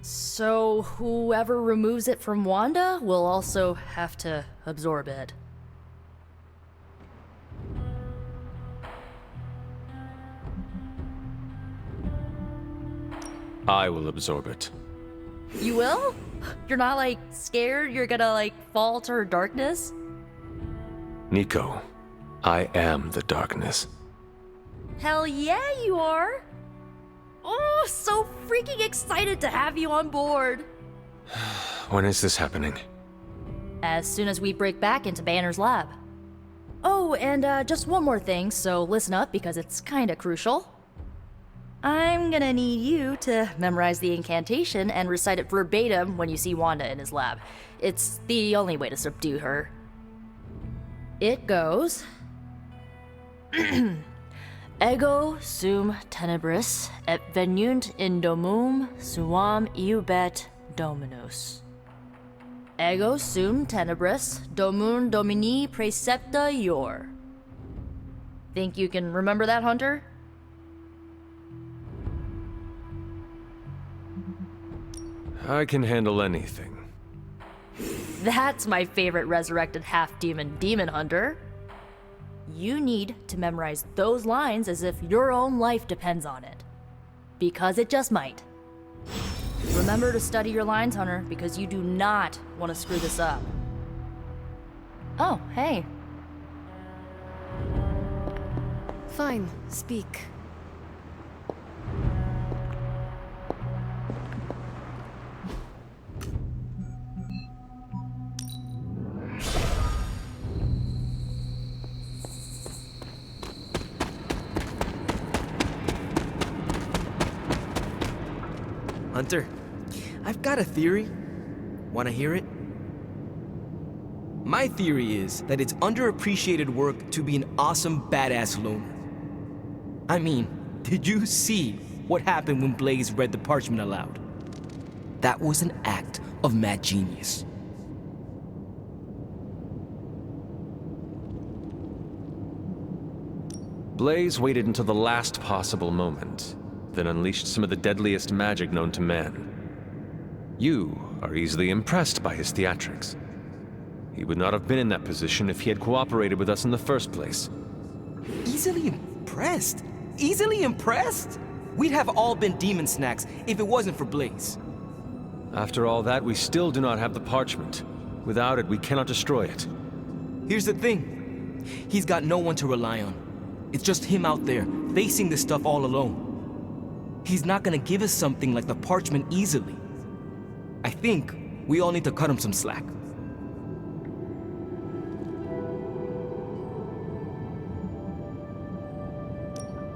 So whoever removes it from Wanda will also have to absorb it. I will absorb it. You will? You're not, like, scared you're gonna, like, fall to her darkness? Nico, I am the darkness. Hell yeah, you are! Oh, so freaking excited to have you on board! When is this happening? As soon as we break back into Banner's lab. Oh, and just one more thing, so listen up because it's kinda crucial. I'm gonna need you to memorize the incantation and recite it verbatim when you see Wanda in his lab. It's the only way to subdue her. It goes... Ego sum tenebris et venunt in domum suam iubet dominus. Ego sum tenebris domum domini precepta ior. Think you can remember that, Hunter? I can handle anything. That's my favorite resurrected half-demon demon hunter. You need to memorize those lines as if your own life depends on it. Because it just might. Remember to study your lines, Hunter, because you do not want to screw this up. Oh, hey. Fine, speak. Hunter, I've got a theory. Wanna hear it? My theory is that it's underappreciated work to be an awesome badass loner. I mean, did you see what happened when Blaze read the parchment aloud? That was an act of mad genius. Blaze waited until the last possible moment, then unleashed some of the deadliest magic known to man. You are easily impressed by his theatrics. He would not have been in that position if he had cooperated with us in the first place. Easily impressed? Easily impressed? We'd have all been demon snacks if it wasn't for Blaze. After all that, we still do not have the parchment. Without it, we cannot destroy it. Here's the thing. He's got no one to rely on. It's just him out there, facing this stuff all alone. He's not gonna give us something like the parchment easily. I think we all need to cut him some slack.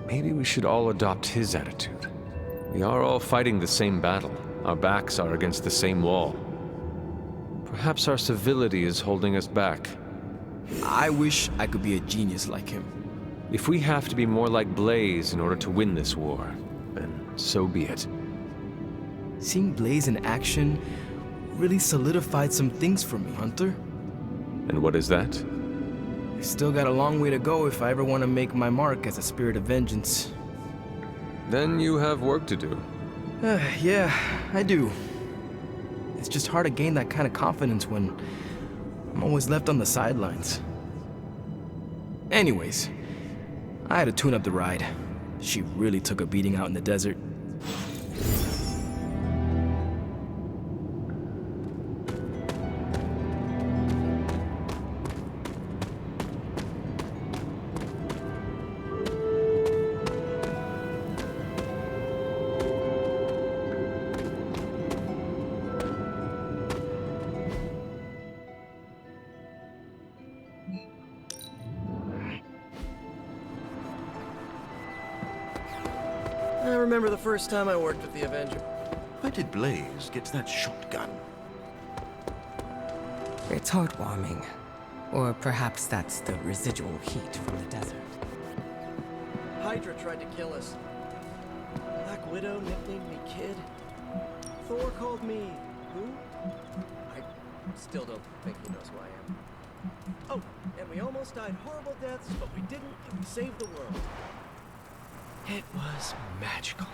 Maybe we should all adopt his attitude. We are all fighting the same battle. Our backs are against the same wall. Perhaps our civility is holding us back. I wish I could be a genius like him. If we have to be more like Blaze in order to win this war, then so be it. Seeing Blaze in action really solidified some things for me, Hunter. And what is that? I still got a long way to go if I ever want to make my mark as a spirit of vengeance. Then you have work to do. Yeah, I do. It's just hard to gain that kind of confidence when I'm always left on the sidelines. Anyways, I had to tune up the ride. She really took a beating out in the desert. I remember the first time I worked with the Avenger. Where did Blaze get that shotgun? It's heartwarming. Or perhaps that's the residual heat from the desert. Hydra tried to kill us. Black Widow nicknamed me Kid. Thor called me... who? I still don't think he knows who I am. Oh, and we almost died horrible deaths, but we didn't, and we saved the world. It was magical.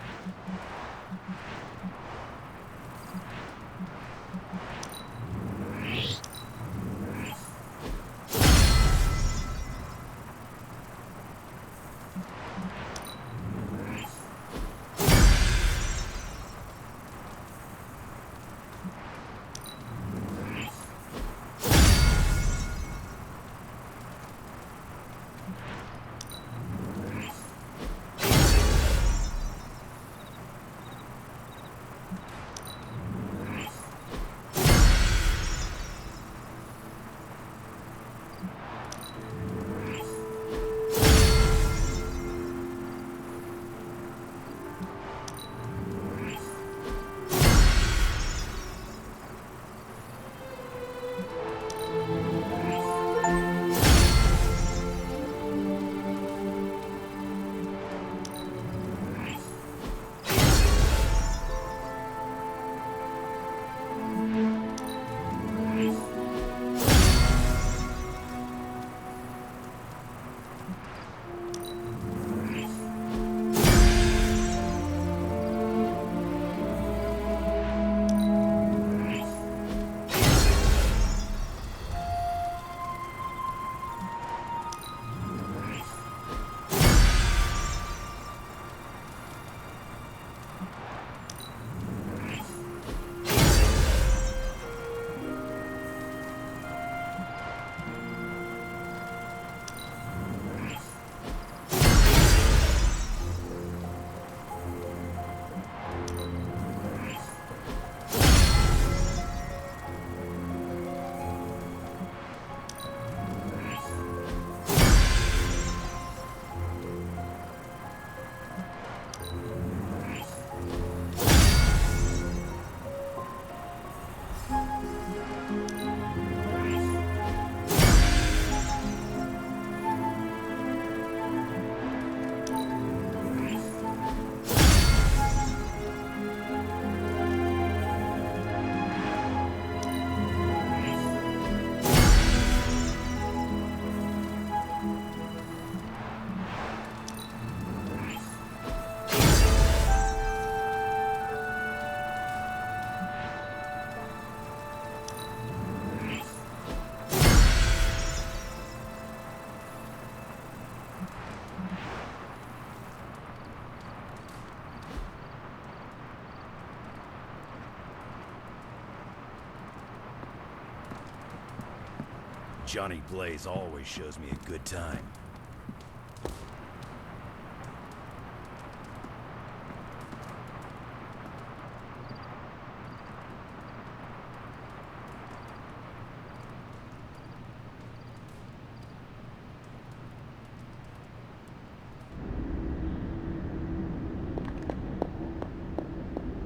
Johnny Blaze always shows me a good time.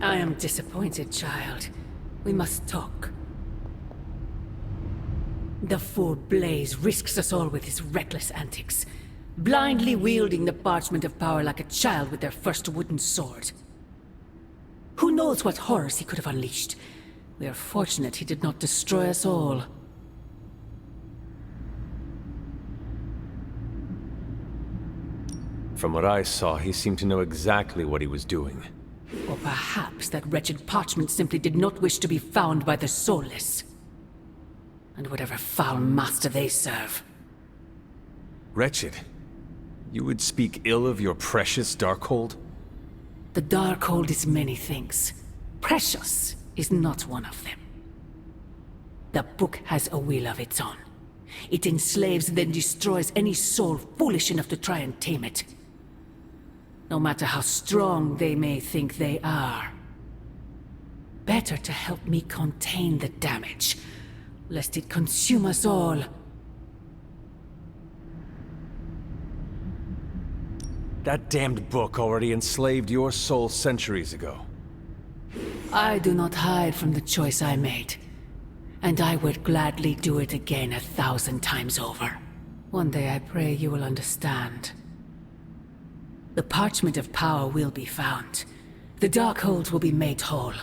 I am disappointed, child. We must talk. The fool Blaze risks us all with his reckless antics, blindly wielding the parchment of power like a child with their first wooden sword. Who knows what horrors he could have unleashed? We are fortunate he did not destroy us all. From what I saw, he seemed to know exactly what he was doing. Or perhaps that wretched parchment simply did not wish to be found by the soulless. And whatever foul master they serve. Wretched? You would speak ill of your precious Darkhold? The Darkhold is many things. Precious is not one of them. The book has a will of its own. It enslaves then destroys any soul foolish enough to try and tame it. No matter how strong they may think they are. Better to help me contain the damage, lest it consume us all. That damned book already enslaved your soul centuries ago. I do not hide from the choice I made. And I would gladly do it again 1,000 times over. One day I pray you will understand. The parchment of power will be found. The Darkhold will be made whole.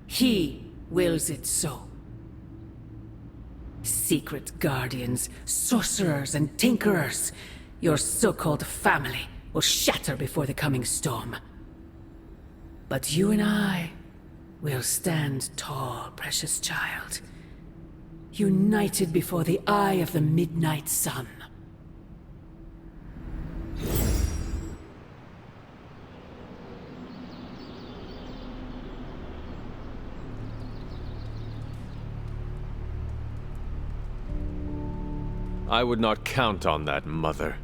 He wills it so. Secret guardians, sorcerers, and tinkerers, your so-called family, will shatter before the coming storm. But you and I will stand tall, precious child. United before the eye of the midnight sun. I would not count on that, Mother.